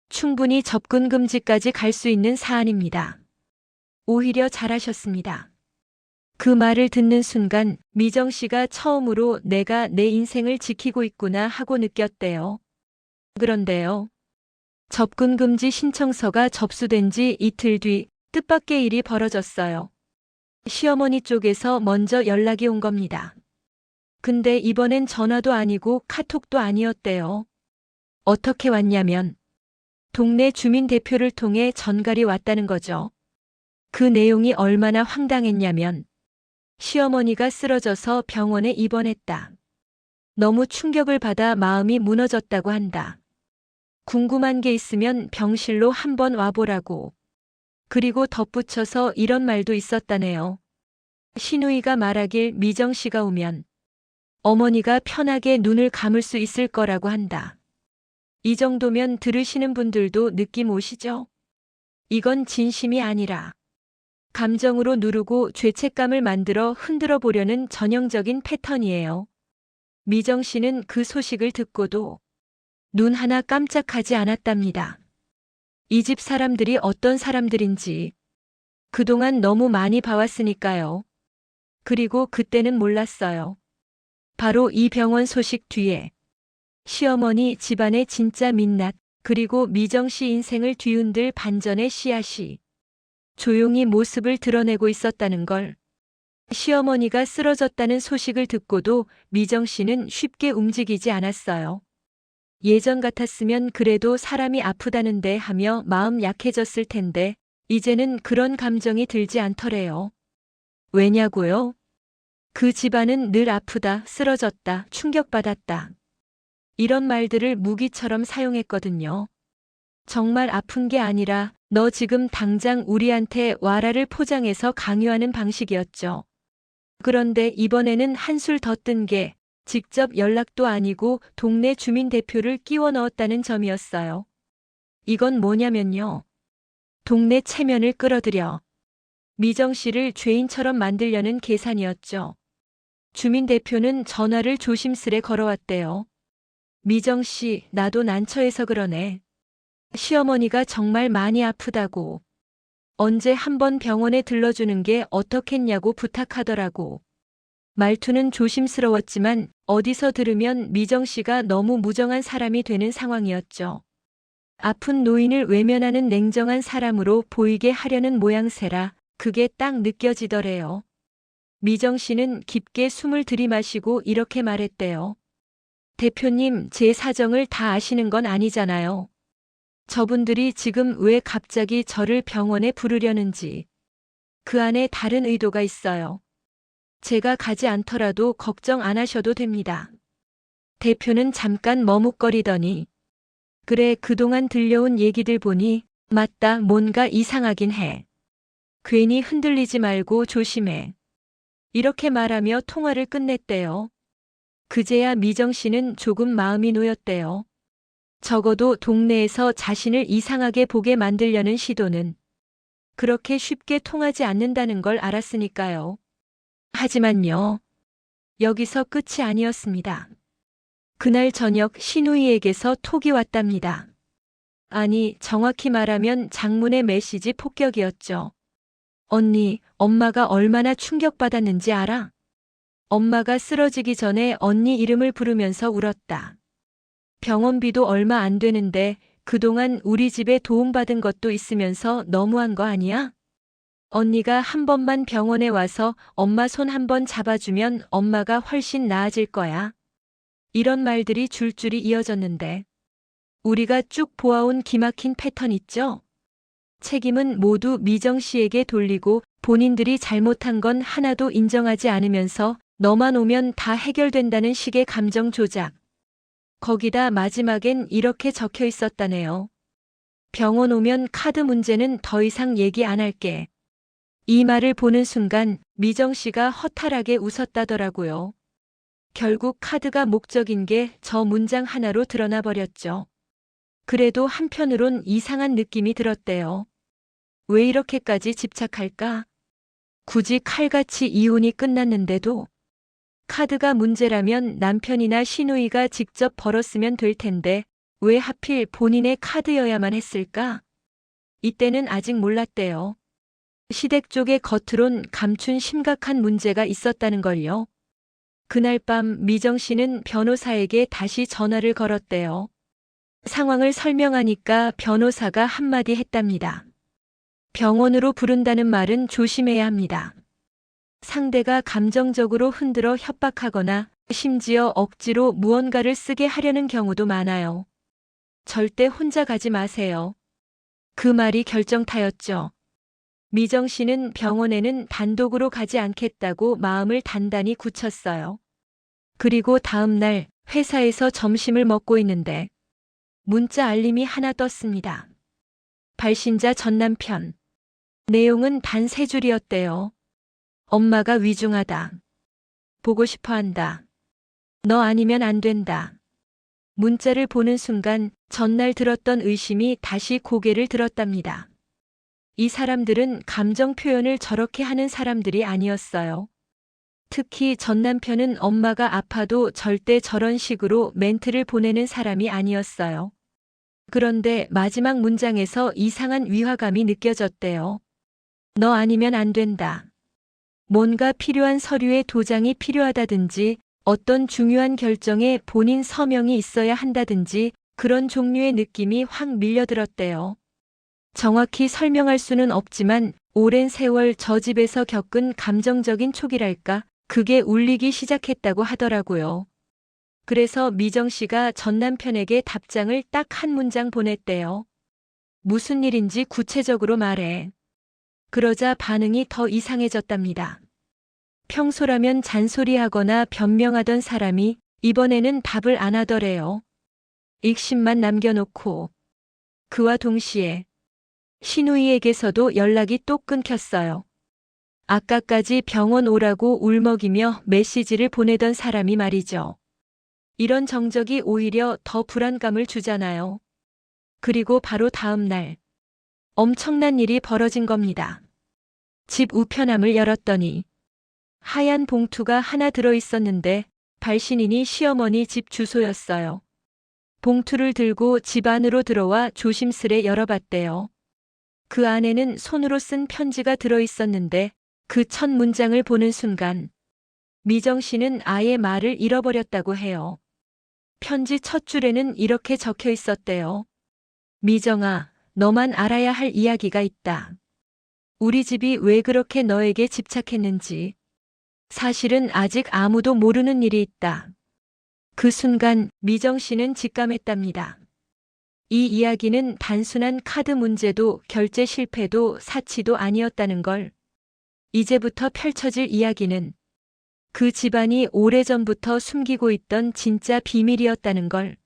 충분히 접근 금지까지 갈 수 있는 사안입니다. 오히려 잘하셨습니다. 그 말을 듣는 순간 미정 씨가 처음으로 내가 내 인생을 지키고 있구나 하고 느꼈대요. 그런데요. 접근 금지 신청서가 접수된 지 이틀 뒤 뜻밖의 일이 벌어졌어요. 시어머니 쪽에서 먼저 연락이 온 겁니다. 근데 이번엔 전화도 아니고 카톡도 아니었대요. 어떻게 왔냐면 동네 주민 대표를 통해 전갈이 왔다는 거죠. 그 내용이 얼마나 황당했냐면 시어머니가 쓰러져서 병원에 입원했다. 너무 충격을 받아 마음이 무너졌다고 한다. 궁금한 게 있으면 병실로 한번 와보라고. 그리고 덧붙여서 이런 말도 있었다네요. 시누이가 말하길 미정 씨가 오면 어머니가 편하게 눈을 감을 수 있을 거라고 한다. 이 정도면 들으시는 분들도 느낌 오시죠? 이건 진심이 아니라 감정으로 누르고 죄책감을 만들어 흔들어 보려는 전형적인 패턴이에요. 미정 씨는 그 소식을 듣고도 눈 하나 깜짝하지 않았답니다. 이 집 사람들이 어떤 사람들인지 그동안 너무 많이 봐왔으니까요. 그리고 그때는 몰랐어요. 바로 이 병원 소식 뒤에 시어머니 집안의 진짜 민낯, 그리고 미정 씨 인생을 뒤흔들 반전의 씨앗이 조용히 모습을 드러내고 있었다는 걸. 시어머니가 쓰러졌다는 소식을 듣고도 미정 씨는 쉽게 움직이지 않았어요. 예전 같았으면 그래도 사람이 아프다는데 하며 마음 약해졌을 텐데 이제는 그런 감정이 들지 않더래요. 왜냐고요? 그 집안은 늘 아프다, 쓰러졌다, 충격받았다. 이런 말들을 무기처럼 사용했거든요. 정말 아픈 게 아니라 너 지금 당장 우리한테 와라를 포장해서 강요하는 방식이었죠. 그런데 이번에는 한술 더 뜬 게 직접 연락도 아니고 동네 주민 대표를 끼워 넣었다는 점이었어요. 이건 뭐냐면요. 동네 체면을 끌어들여 미정 씨를 죄인처럼 만들려는 계산이었죠. 주민 대표는 전화를 조심스레 걸어왔대요. 미정 씨, 나도 난처해서 그러네. 시어머니가 정말 많이 아프다고. 언제 한번 병원에 들러주는 게 어떻겠냐고 부탁하더라고. 말투는 조심스러웠지만 어디서 들으면 미정 씨가 너무 무정한 사람이 되는 상황이었죠. 아픈 노인을 외면하는 냉정한 사람으로 보이게 하려는 모양새라 그게 딱 느껴지더래요. 미정 씨는 깊게 숨을 들이마시고 이렇게 말했대요. 대표님, 제 사정을 다 아시는 건 아니잖아요. 저분들이 지금 왜 갑자기 저를 병원에 부르려는지. 그 안에 다른 의도가 있어요. 제가 가지 않더라도 걱정 안 하셔도 됩니다. 대표는 잠깐 머뭇거리더니 그래, 그동안 들려온 얘기들 보니 맞다, 뭔가 이상하긴 해. 괜히 흔들리지 말고 조심해. 이렇게 말하며 통화를 끝냈대요. 그제야 미정 씨는 조금 마음이 놓였대요. 적어도 동네에서 자신을 이상하게 보게 만들려는 시도는 그렇게 쉽게 통하지 않는다는 걸 알았으니까요. 하지만요. 여기서 끝이 아니었습니다. 그날 저녁 시누이에게서 톡이 왔답니다. 아니, 정확히 말하면 장문의 메시지 폭격이었죠. 언니, 엄마가 얼마나 충격받았는지 알아? 엄마가 쓰러지기 전에 언니 이름을 부르면서 울었다. 병원비도 얼마 안 되는데 그동안 우리 집에 도움받은 것도 있으면서 너무한 거 아니야? 언니가 한 번만 병원에 와서 엄마 손 한 번 잡아주면 엄마가 훨씬 나아질 거야. 이런 말들이 줄줄이 이어졌는데 우리가 쭉 보아온 기막힌 패턴 있죠? 책임은 모두 미정 씨에게 돌리고 본인들이 잘못한 건 하나도 인정하지 않으면서 너만 오면 다 해결된다는 식의 감정 조작. 거기다 마지막엔 이렇게 적혀 있었다네요. 병원 오면 카드 문제는 더 이상 얘기 안 할게. 이 말을 보는 순간 미정 씨가 허탈하게 웃었다더라고요. 결국 카드가 목적인 게 저 문장 하나로 드러나 버렸죠. 그래도 한편으론 이상한 느낌이 들었대요. 왜 이렇게까지 집착할까? 굳이 칼같이 이혼이 끝났는데도 카드가 문제라면 남편이나 시누이가 직접 벌었으면 될 텐데 왜 하필 본인의 카드여야만 했을까? 이때는 아직 몰랐대요. 시댁 쪽의 겉으론 감춘 심각한 문제가 있었다는 걸요. 그날 밤 미정 씨는 변호사에게 다시 전화를 걸었대요. 상황을 설명하니까 변호사가 한마디 했답니다. 병원으로 부른다는 말은 조심해야 합니다. 상대가 감정적으로 흔들어 협박하거나 심지어 억지로 무언가를 쓰게 하려는 경우도 많아요. 절대 혼자 가지 마세요. 그 말이 결정타였죠. 미정 씨는 병원에는 단독으로 가지 않겠다고 마음을 단단히 굳혔어요. 그리고 다음 날 회사에서 점심을 먹고 있는데 문자 알림이 하나 떴습니다. 발신자 전 남편. 내용은 단 3줄이었대요. 엄마가 위중하다. 보고 싶어 한다. 너 아니면 안 된다. 문자를 보는 순간 전날 들었던 의심이 다시 고개를 들었답니다. 이 사람들은 감정 표현을 저렇게 하는 사람들이 아니었어요. 특히 전 남편은 엄마가 아파도 절대 저런 식으로 멘트를 보내는 사람이 아니었어요. 그런데 마지막 문장에서 이상한 위화감이 느껴졌대요. 너 아니면 안 된다. 뭔가 필요한 서류의 도장이 필요하다든지 어떤 중요한 결정에 본인 서명이 있어야 한다든지 그런 종류의 느낌이 확 밀려들었대요. 정확히 설명할 수는 없지만 오랜 세월 저 집에서 겪은 감정적인 촉이랄까 그게 울리기 시작했다고 하더라고요. 그래서 미정 씨가 전 남편에게 답장을 딱 한 문장 보냈대요. 무슨 일인지 구체적으로 말해. 그러자 반응이 더 이상해졌답니다. 평소라면 잔소리하거나 변명하던 사람이 이번에는 답을 안 하더래요. 익십만 남겨놓고. 그와 동시에 시누이에게서도 연락이 또 끊겼어요. 아까까지 병원 오라고 울먹이며 메시지를 보내던 사람이 말이죠. 이런 정적이 오히려 더 불안감을 주잖아요. 그리고 바로 다음 날 엄청난 일이 벌어진 겁니다. 집 우편함을 열었더니 하얀 봉투가 하나 들어있었는데 발신인이 시어머니 집 주소였어요. 봉투를 들고 집 안으로 들어와 조심스레 열어봤대요. 그 안에는 손으로 쓴 편지가 들어있었는데 그 첫 문장을 보는 순간 미정 씨는 아예 말을 잃어버렸다고 해요. 편지 첫 줄에는 이렇게 적혀 있었대요. 미정아, 너만 알아야 할 이야기가 있다. 우리 집이 왜 그렇게 너에게 집착했는지. 사실은 아직 아무도 모르는 일이 있다. 그 순간 미정 씨는 직감했답니다. 이 이야기는 단순한 카드 문제도 결제 실패도 사치도 아니었다는 걸. 이제부터 펼쳐질 이야기는 그 집안이 오래전부터 숨기고 있던 진짜 비밀이었다는 걸.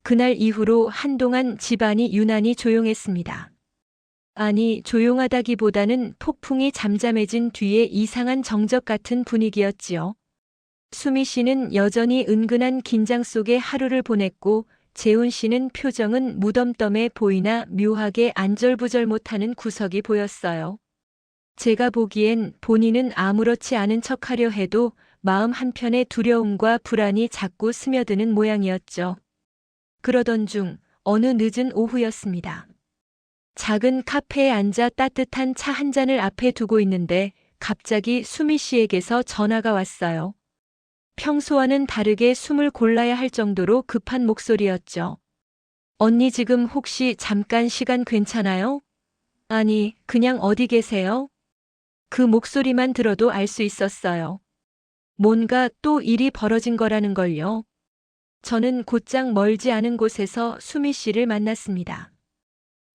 그날 이후로 한동안 집안이 유난히 조용했습니다. 아니, 조용하다기보다는 폭풍이 잠잠해진 뒤에 이상한 정적 같은 분위기였지요. 수미 씨는 여전히 은근한 긴장 속에 하루를 보냈고 재훈 씨는 표정은 무덤덤해 보이나 묘하게 안절부절 못하는 구석이 보였어요. 제가 보기엔 본인은 아무렇지 않은 척하려 해도 마음 한편의 두려움과 불안이 자꾸 스며드는 모양이었죠. 그러던 중 어느 늦은 오후였습니다. 작은 카페에 앉아 따뜻한 차 한 잔을 앞에 두고 있는데 갑자기 수미 씨에게서 전화가 왔어요. 평소와는 다르게 숨을 골라야 할 정도로 급한 목소리였죠. 언니 지금 혹시 잠깐 시간 괜찮아요? 아니, 그냥 어디 계세요? 그 목소리만 들어도 알 수 있었어요. 뭔가 또 일이 벌어진 거라는 걸요. 저는 곧장 멀지 않은 곳에서 수미 씨를 만났습니다.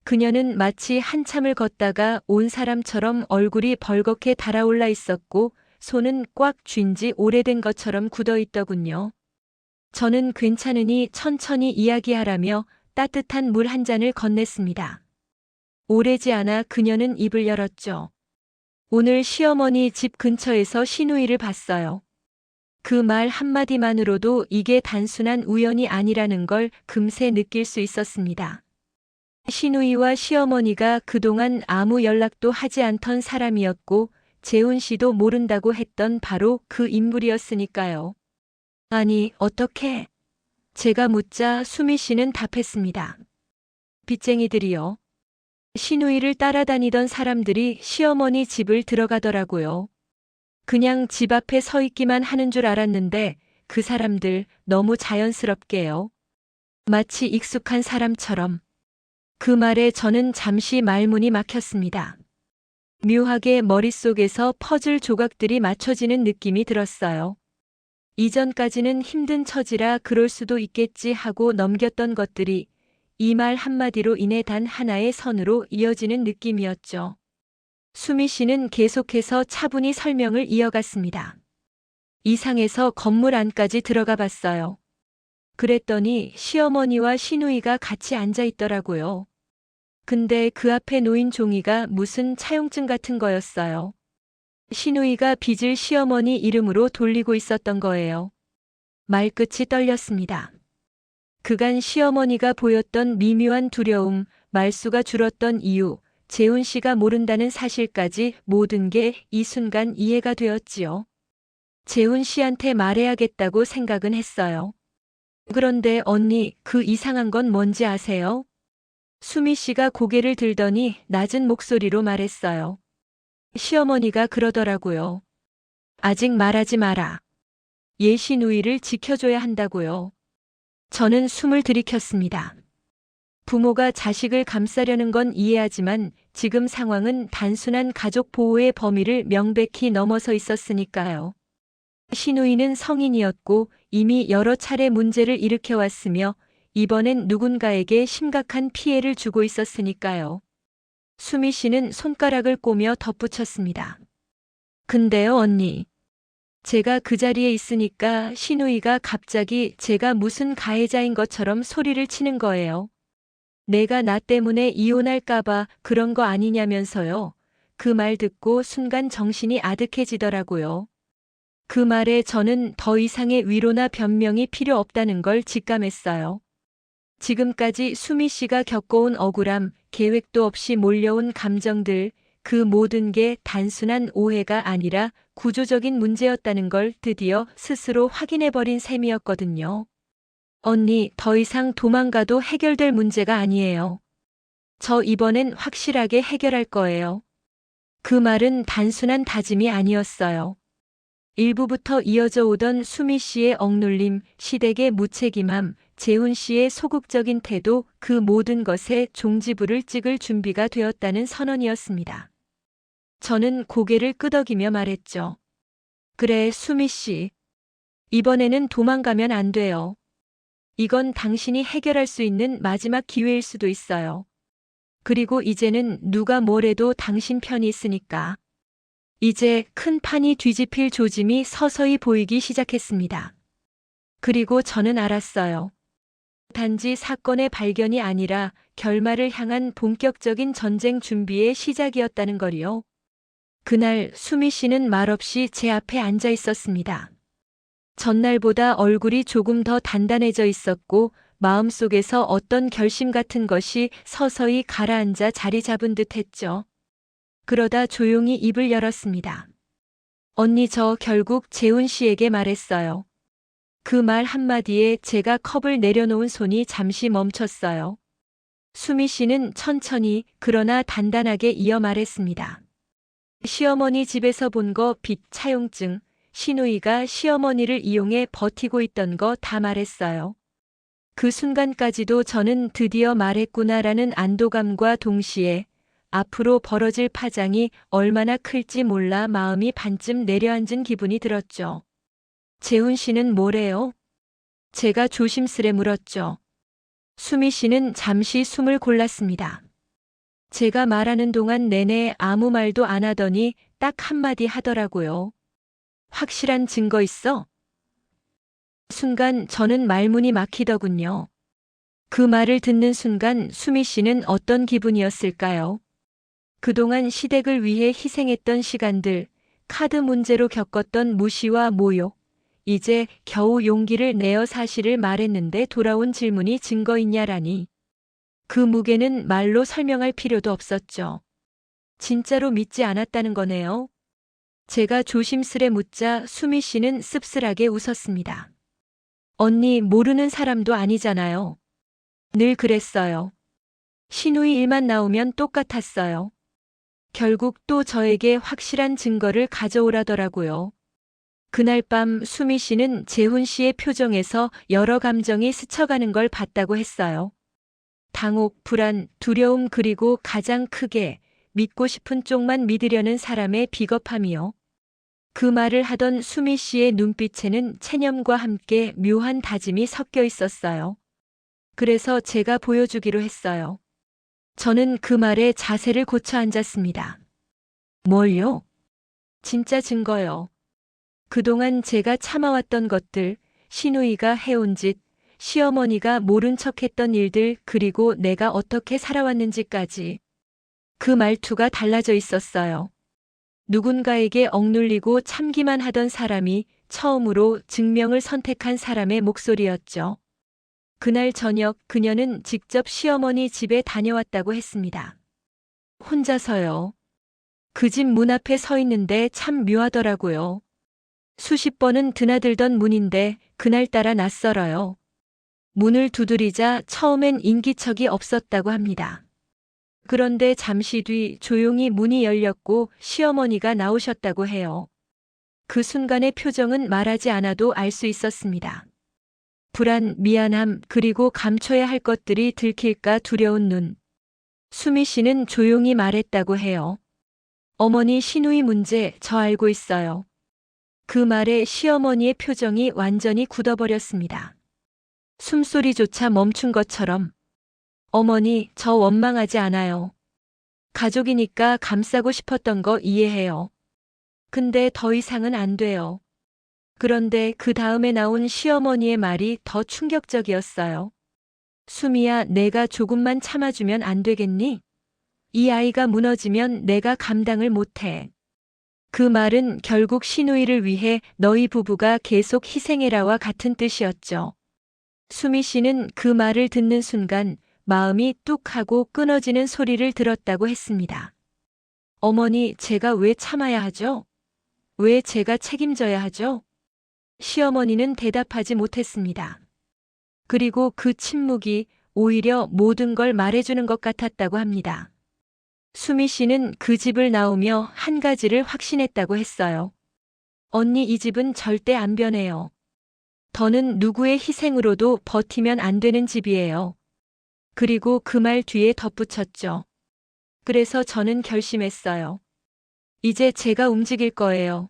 그녀는 마치 한참을 걷다가 온 사람처럼 얼굴이 벌겋게 달아올라 있었고 손은 꽉 쥔 지 오래된 것처럼 굳어 있더군요. 저는 괜찮으니 천천히 이야기하라며 따뜻한 물 한 잔을 건넸습니다. 오래지 않아 그녀는 입을 열었죠. 오늘 시어머니 집 근처에서 시누이를 봤어요. 그 말 한마디만으로도 이게 단순한 우연이 아니라는 걸 금세 느낄 수 있었습니다. 시누이와 시어머니가 그동안 아무 연락도 하지 않던 사람이었고 재훈 씨도 모른다고 했던 바로 그 인물이었으니까요. 아니, 어떻게? 제가 묻자 수미 씨는 답했습니다. 빚쟁이들이요. 시누이를 따라다니던 사람들이 시어머니 집을 들어가더라고요. 그냥 집 앞에 서 있기만 하는 줄 알았는데 그 사람들 너무 자연스럽게요. 마치 익숙한 사람처럼. 그 말에 저는 잠시 말문이 막혔습니다. 묘하게 머릿속에서 퍼즐 조각들이 맞춰지는 느낌이 들었어요. 이전까지는 힘든 처지라 그럴 수도 있겠지 하고 넘겼던 것들이 이 말 한마디로 인해 단 하나의 선으로 이어지는 느낌이었죠. 수미 씨는 계속해서 차분히 설명을 이어갔습니다. 이상해서 건물 안까지 들어가 봤어요. 그랬더니 시어머니와 시누이가 같이 앉아 있더라고요. 근데 그 앞에 놓인 종이가 무슨 차용증 같은 거였어요. 시누이가 빚을 시어머니 이름으로 돌리고 있었던 거예요. 말끝이 떨렸습니다. 그간 시어머니가 보였던 미묘한 두려움, 말수가 줄었던 이유, 재훈 씨가 모른다는 사실까지 모든 게 이 순간 이해가 되었지요. 재훈 씨한테 말해야겠다고 생각은 했어요. 그런데 언니, 그 이상한 건 뭔지 아세요? 수미 씨가 고개를 들더니 낮은 목소리로 말했어요. 시어머니가 그러더라고요. 아직 말하지 마라. 예시 누이를 지켜줘야 한다고요. 저는 숨을 들이켰습니다. 부모가 자식을 감싸려는 건 이해하지만 지금 상황은 단순한 가족 보호의 범위를 명백히 넘어서 있었으니까요. 시누이는 성인이었고 이미 여러 차례 문제를 일으켜왔으며 이번엔 누군가에게 심각한 피해를 주고 있었으니까요. 수미 씨는 손가락을 꼬며 덧붙였습니다. 근데요, 언니. 제가 그 자리에 있으니까 시누이가 갑자기 제가 무슨 가해자인 것처럼 소리를 치는 거예요. 내가 나 때문에 이혼할까봐 그런 거 아니냐면서요. 그 말 듣고 순간 정신이 아득해지더라고요. 그 말에 저는 더 이상의 위로나 변명이 필요 없다는 걸 직감했어요. 지금까지 수미 씨가 겪어온 억울함, 계획도 없이 몰려온 감정들, 그 모든 게 단순한 오해가 아니라 구조적인 문제였다는 걸 드디어 스스로 확인해버린 셈이었거든요. 언니, 더 이상 도망가도 해결될 문제가 아니에요. 저 이번엔 확실하게 해결할 거예요. 그 말은 단순한 다짐이 아니었어요. 일부부터 이어져 오던 수미 씨의 억눌림, 시댁의 무책임함, 재훈 씨의 소극적인 태도, 그 모든 것에 종지부를 찍을 준비가 되었다는 선언이었습니다. 저는 고개를 끄덕이며 말했죠. 그래, 수미 씨. 이번에는 도망가면 안 돼요. 이건 당신이 해결할 수 있는 마지막 기회일 수도 있어요. 그리고 이제는 누가 뭐래도 당신 편이 있으니까. 이제 큰 판이 뒤집힐 조짐이 서서히 보이기 시작했습니다. 그리고 저는 알았어요. 단지 사건의 발견이 아니라 결말을 향한 본격적인 전쟁 준비의 시작이었다는 걸요. 그날 수미 씨는 말없이 제 앞에 앉아 있었습니다. 전날보다 얼굴이 조금 더 단단해져 있었고 마음속에서 어떤 결심 같은 것이 서서히 가라앉아 자리 잡은 듯 했죠. 그러다 조용히 입을 열었습니다. 언니, 저 결국 재훈 씨에게 말했어요. 그 말 한마디에 제가 컵을 내려놓은 손이 잠시 멈췄어요. 수미 씨는 천천히 그러나 단단하게 이어 말했습니다. 시어머니 집에서 본 거 빚 차용증, 시누이가 시어머니를 이용해 버티고 있던 거 다 말했어요. 그 순간까지도 저는 드디어 말했구나라는 안도감과 동시에 앞으로 벌어질 파장이 얼마나 클지 몰라 마음이 반쯤 내려앉은 기분이 들었죠. 재훈 씨는 뭐래요? 제가 조심스레 물었죠. 수미 씨는 잠시 숨을 골랐습니다. 제가 말하는 동안 내내 아무 말도 안 하더니 딱 한마디 하더라고요. 확실한 증거 있어? 순간 저는 말문이 막히더군요. 그 말을 듣는 순간 수미 씨는 어떤 기분이었을까요? 그동안 시댁을 위해 희생했던 시간들, 카드 문제로 겪었던 무시와 모욕, 이제 겨우 용기를 내어 사실을 말했는데 돌아온 질문이 증거 있냐라니. 그 무게는 말로 설명할 필요도 없었죠. 진짜로 믿지 않았다는 거네요. 제가 조심스레 묻자 수미 씨는 씁쓸하게 웃었습니다. 언니 모르는 사람도 아니잖아요. 늘 그랬어요. 신우이 일만 나오면 똑같았어요. 결국 또 저에게 확실한 증거를 가져오라더라고요. 그날 밤 수미 씨는 재훈 씨의 표정에서 여러 감정이 스쳐가는 걸 봤다고 했어요. 당혹, 불안, 두려움 그리고 가장 크게 믿고 싶은 쪽만 믿으려는 사람의 비겁함이요. 그 말을 하던 수미 씨의 눈빛에는 체념과 함께 묘한 다짐이 섞여 있었어요. 그래서 제가 보여주기로 했어요. 저는 그 말에 자세를 고쳐 앉았습니다. 뭘요? 진짜 증거요. 그동안 제가 참아왔던 것들, 신우이가 해온 짓, 시어머니가 모른 척했던 일들, 그리고 내가 어떻게 살아왔는지까지. 그 말투가 달라져 있었어요. 누군가에게 억눌리고 참기만 하던 사람이 처음으로 증명을 선택한 사람의 목소리였죠. 그날 저녁 그녀는 직접 시어머니 집에 다녀왔다고 했습니다. 혼자서요. 그 집 문 앞에 서 있는데 참 묘하더라고요. 수십 번은 드나들던 문인데 그날따라 낯설어요. 문을 두드리자 처음엔 인기척이 없었다고 합니다. 그런데 잠시 뒤 조용히 문이 열렸고 시어머니가 나오셨다고 해요. 그 순간의 표정은 말하지 않아도 알 수 있었습니다. 불안, 미안함, 그리고 감춰야 할 것들이 들킬까 두려운 눈. 수미 씨는 조용히 말했다고 해요. 어머니 신우이 문제 저 알고 있어요. 그 말에 시어머니의 표정이 완전히 굳어버렸습니다. 숨소리조차 멈춘 것처럼. 어머니, 저 원망하지 않아요. 가족이니까 감싸고 싶었던 거 이해해요. 근데 더 이상은 안 돼요. 그런데 그 다음에 나온 시어머니의 말이 더 충격적이었어요. 수미야, 내가 조금만 참아주면 안 되겠니? 이 아이가 무너지면 내가 감당을 못해. 그 말은 결국 신우이를 위해 너희 부부가 계속 희생해라와 같은 뜻이었죠. 수미 씨는 그 말을 듣는 순간 마음이 뚝 하고 끊어지는 소리를 들었다고 했습니다. 어머니, 제가 왜 참아야 하죠? 왜 제가 책임져야 하죠? 시어머니는 대답하지 못했습니다. 그리고 그 침묵이 오히려 모든 걸 말해주는 것 같았다고 합니다. 수미 씨는 그 집을 나오며 한 가지를 확신했다고 했어요. 언니, 이 집은 절대 안 변해요. 더는 누구의 희생으로도 버티면 안 되는 집이에요. 그리고 그 말 뒤에 덧붙였죠. 그래서 저는 결심했어요. 이제 제가 움직일 거예요.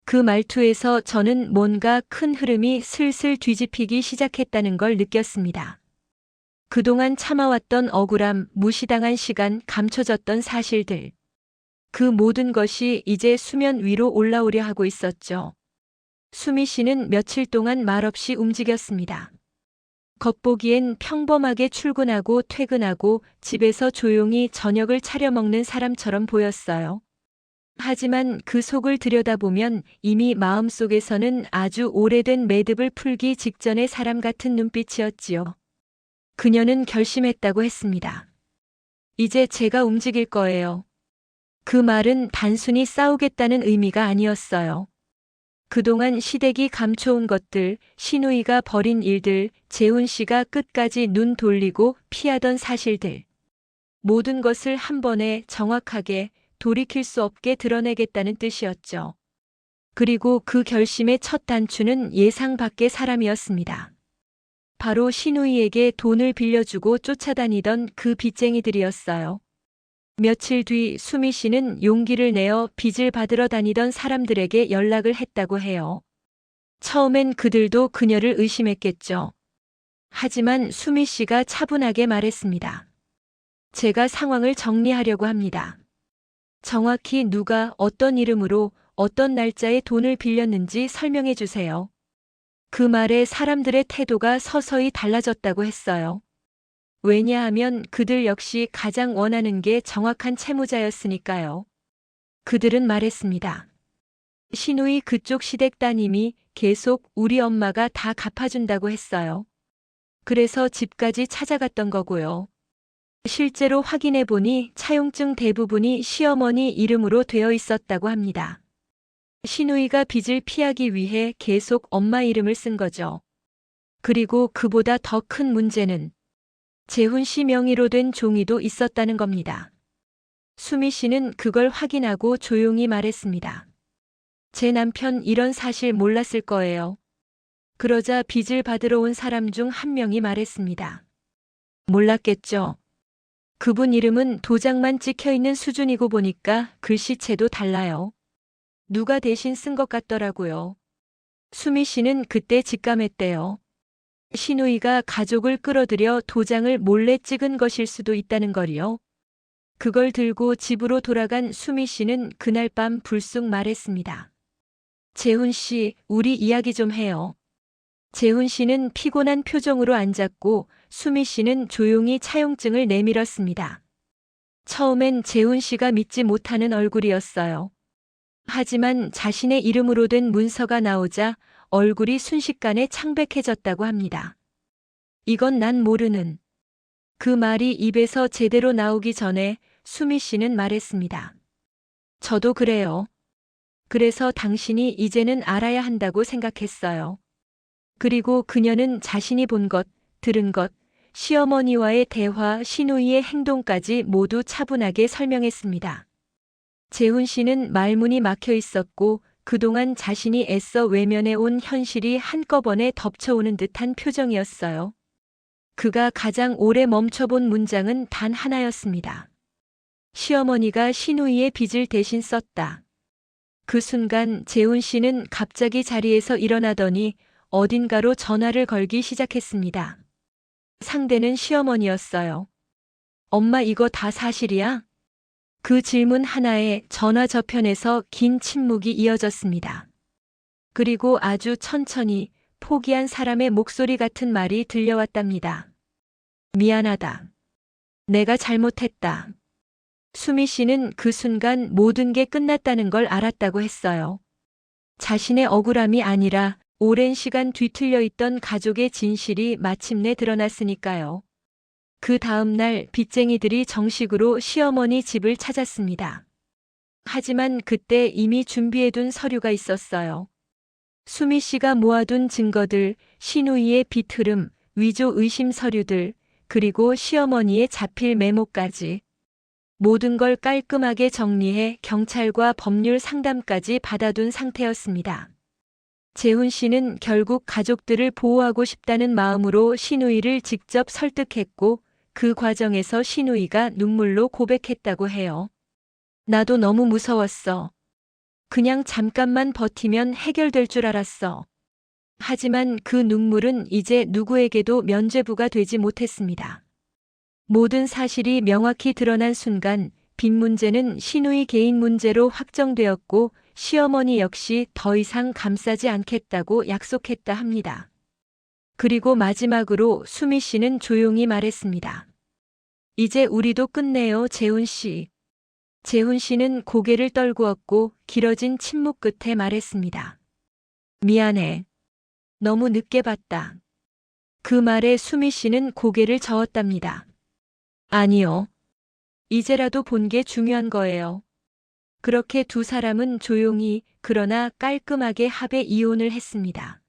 그 말투에서 저는 뭔가 큰 흐름이 슬슬 뒤집히기 시작했다는 걸 느꼈습니다. 그동안 참아왔던 억울함, 무시당한 시간, 감춰졌던 사실들. 그 모든 것이 이제 수면 위로 올라오려 하고 있었죠. 수미 씨는 며칠 동안 말없이 움직였습니다. 겉보기엔 평범하게 출근하고 퇴근하고 집에서 조용히 저녁을 차려 먹는 사람처럼 보였어요. 하지만 그 속을 들여다보면 이미 마음속에서는 아주 오래된 매듭을 풀기 직전의 사람 같은 눈빛이었지요. 그녀는 결심했다고 했습니다. 이제 제가 움직일 거예요. 그 말은 단순히 싸우겠다는 의미가 아니었어요. 그동안 시댁이 감춰온 것들, 신우이가 벌인 일들, 재훈 씨가 끝까지 눈 돌리고 피하던 사실들. 모든 것을 한 번에 정확하게 돌이킬 수 없게 드러내겠다는 뜻이었죠. 그리고 그 결심의 첫 단추는 예상 밖의 사람이었습니다. 바로 신우이에게 돈을 빌려주고 쫓아다니던 그 빚쟁이들이었어요. 며칠 뒤 수미 씨는 용기를 내어 빚을 받으러 다니던 사람들에게 연락을 했다고 해요. 처음엔 그들도 그녀를 의심했겠죠. 하지만 수미 씨가 차분하게 말했습니다. 제가 상황을 정리하려고 합니다. 정확히 누가 어떤 이름으로 어떤 날짜에 돈을 빌렸는지 설명해 주세요. 그 말에 사람들의 태도가 서서히 달라졌다고 했어요. 왜냐하면 그들 역시 가장 원하는 게 정확한 채무자였으니까요. 그들은 말했습니다. 신우이 그쪽 시댁 따님이 계속 우리 엄마가 다 갚아준다고 했어요. 그래서 집까지 찾아갔던 거고요. 실제로 확인해 보니 차용증 대부분이 시어머니 이름으로 되어 있었다고 합니다. 신우이가 빚을 피하기 위해 계속 엄마 이름을 쓴 거죠. 그리고 그보다 더 큰 문제는 재훈 씨 명의로 된 종이도 있었다는 겁니다. 수미 씨는 그걸 확인하고 조용히 말했습니다. 제 남편 이런 사실 몰랐을 거예요. 그러자 빚을 받으러 온 사람 중 한 명이 말했습니다. 몰랐겠죠. 그분 이름은 도장만 찍혀 있는 수준이고 보니까 글씨체도 달라요. 누가 대신 쓴 것 같더라고요. 수미 씨는 그때 직감했대요. 신우이가 가족을 끌어들여 도장을 몰래 찍은 것일 수도 있다는 걸요. 그걸 들고 집으로 돌아간 수미 씨는 그날 밤 불쑥 말했습니다. 재훈 씨, 우리 이야기 좀 해요. 재훈 씨는 피곤한 표정으로 앉았고 수미 씨는 조용히 차용증을 내밀었습니다. 처음엔 재훈 씨가 믿지 못하는 얼굴이었어요. 하지만 자신의 이름으로 된 문서가 나오자 얼굴이 순식간에 창백해졌다고 합니다. 이건 난 모르는. 그 말이 입에서 제대로 나오기 전에 수미 씨는 말했습니다. 저도 그래요. 그래서 당신이 이제는 알아야 한다고 생각했어요. 그리고 그녀는 자신이 본 것, 들은 것, 시어머니와의 대화, 신우이의 행동까지 모두 차분하게 설명했습니다. 재훈 씨는 말문이 막혀 있었고 그동안 자신이 애써 외면해 온 현실이 한꺼번에 덮쳐오는 듯한 표정이었어요. 그가 가장 오래 멈춰본 문장은 단 하나였습니다. 시어머니가 신우이의 빚을 대신 썼다. 그 순간 재훈 씨는 갑자기 자리에서 일어나더니 어딘가로 전화를 걸기 시작했습니다. 상대는 시어머니였어요. 엄마 이거 다 사실이야? 그 질문 하나에 전화 저편에서 긴 침묵이 이어졌습니다. 그리고 아주 천천히 포기한 사람의 목소리 같은 말이 들려왔답니다. 미안하다. 내가 잘못했다. 수미 씨는 그 순간 모든 게 끝났다는 걸 알았다고 했어요. 자신의 억울함이 아니라 오랜 시간 뒤틀려 있던 가족의 진실이 마침내 드러났으니까요. 그 다음 날 빚쟁이들이 정식으로 시어머니 집을 찾았습니다. 하지만 그때 이미 준비해둔 서류가 있었어요. 수미 씨가 모아둔 증거들, 신우이의 빚 흐름, 위조 의심 서류들, 그리고 시어머니의 자필 메모까지. 모든 걸 깔끔하게 정리해 경찰과 법률 상담까지 받아둔 상태였습니다. 재훈 씨는 결국 가족들을 보호하고 싶다는 마음으로 신우이를 직접 설득했고 그 과정에서 신우이가 눈물로 고백했다고 해요. 나도 너무 무서웠어. 그냥 잠깐만 버티면 해결될 줄 알았어. 하지만 그 눈물은 이제 누구에게도 면죄부가 되지 못했습니다. 모든 사실이 명확히 드러난 순간 빚 문제는 신우이 개인 문제로 확정되었고 시어머니 역시 더 이상 감싸지 않겠다고 약속했다 합니다. 그리고 마지막으로 수미 씨는 조용히 말했습니다. 이제 우리도 끝내요, 재훈 씨. 재훈 씨는 고개를 떨구었고 길어진 침묵 끝에 말했습니다. 미안해. 너무 늦게 봤다. 그 말에 수미 씨는 고개를 저었답니다. 아니요. 이제라도 본 게 중요한 거예요. 그렇게 두 사람은 조용히 그러나 깔끔하게 합의 이혼을 했습니다.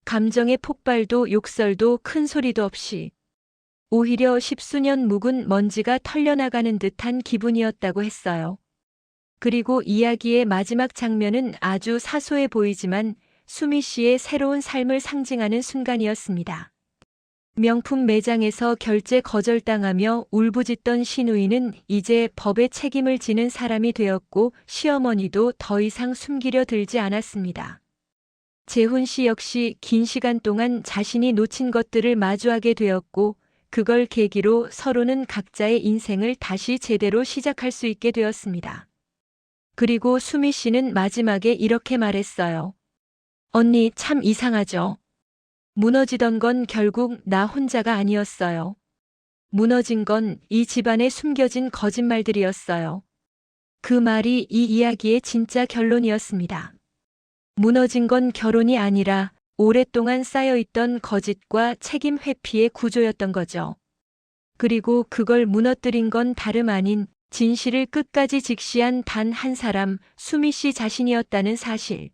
감정의 폭발도 욕설도 큰 소리도 없이 오히려 십수년 묵은 먼지가 털려나가는 듯한 기분이었다고 했어요. 그리고 이야기의 마지막 장면은 아주 사소해 보이지만 수미 씨의 새로운 삶을 상징하는 순간이었습니다. 명품 매장에서 결제 거절당하며 울부짖던 신우이는 이제 법의 책임을 지는 사람이 되었고 시어머니도 더 이상 숨기려 들지 않았습니다. 재훈 씨 역시 긴 시간 동안 자신이 놓친 것들을 마주하게 되었고 그걸 계기로 서로는 각자의 인생을 다시 제대로 시작할 수 있게 되었습니다. 그리고 수미 씨는 마지막에 이렇게 말했어요. 언니 참 이상하죠? 무너지던 건 결국 나 혼자가 아니었어요. 무너진 건 이 집안에 숨겨진 거짓말들이었어요. 그 말이 이 이야기의 진짜 결론이었습니다. 무너진 건 결혼이 아니라 오랫동안 쌓여있던 거짓과 책임 회피의 구조였던 거죠. 그리고 그걸 무너뜨린 건 다름 아닌 진실을 끝까지 직시한 단 한 사람, 수미 씨 자신이었다는 사실.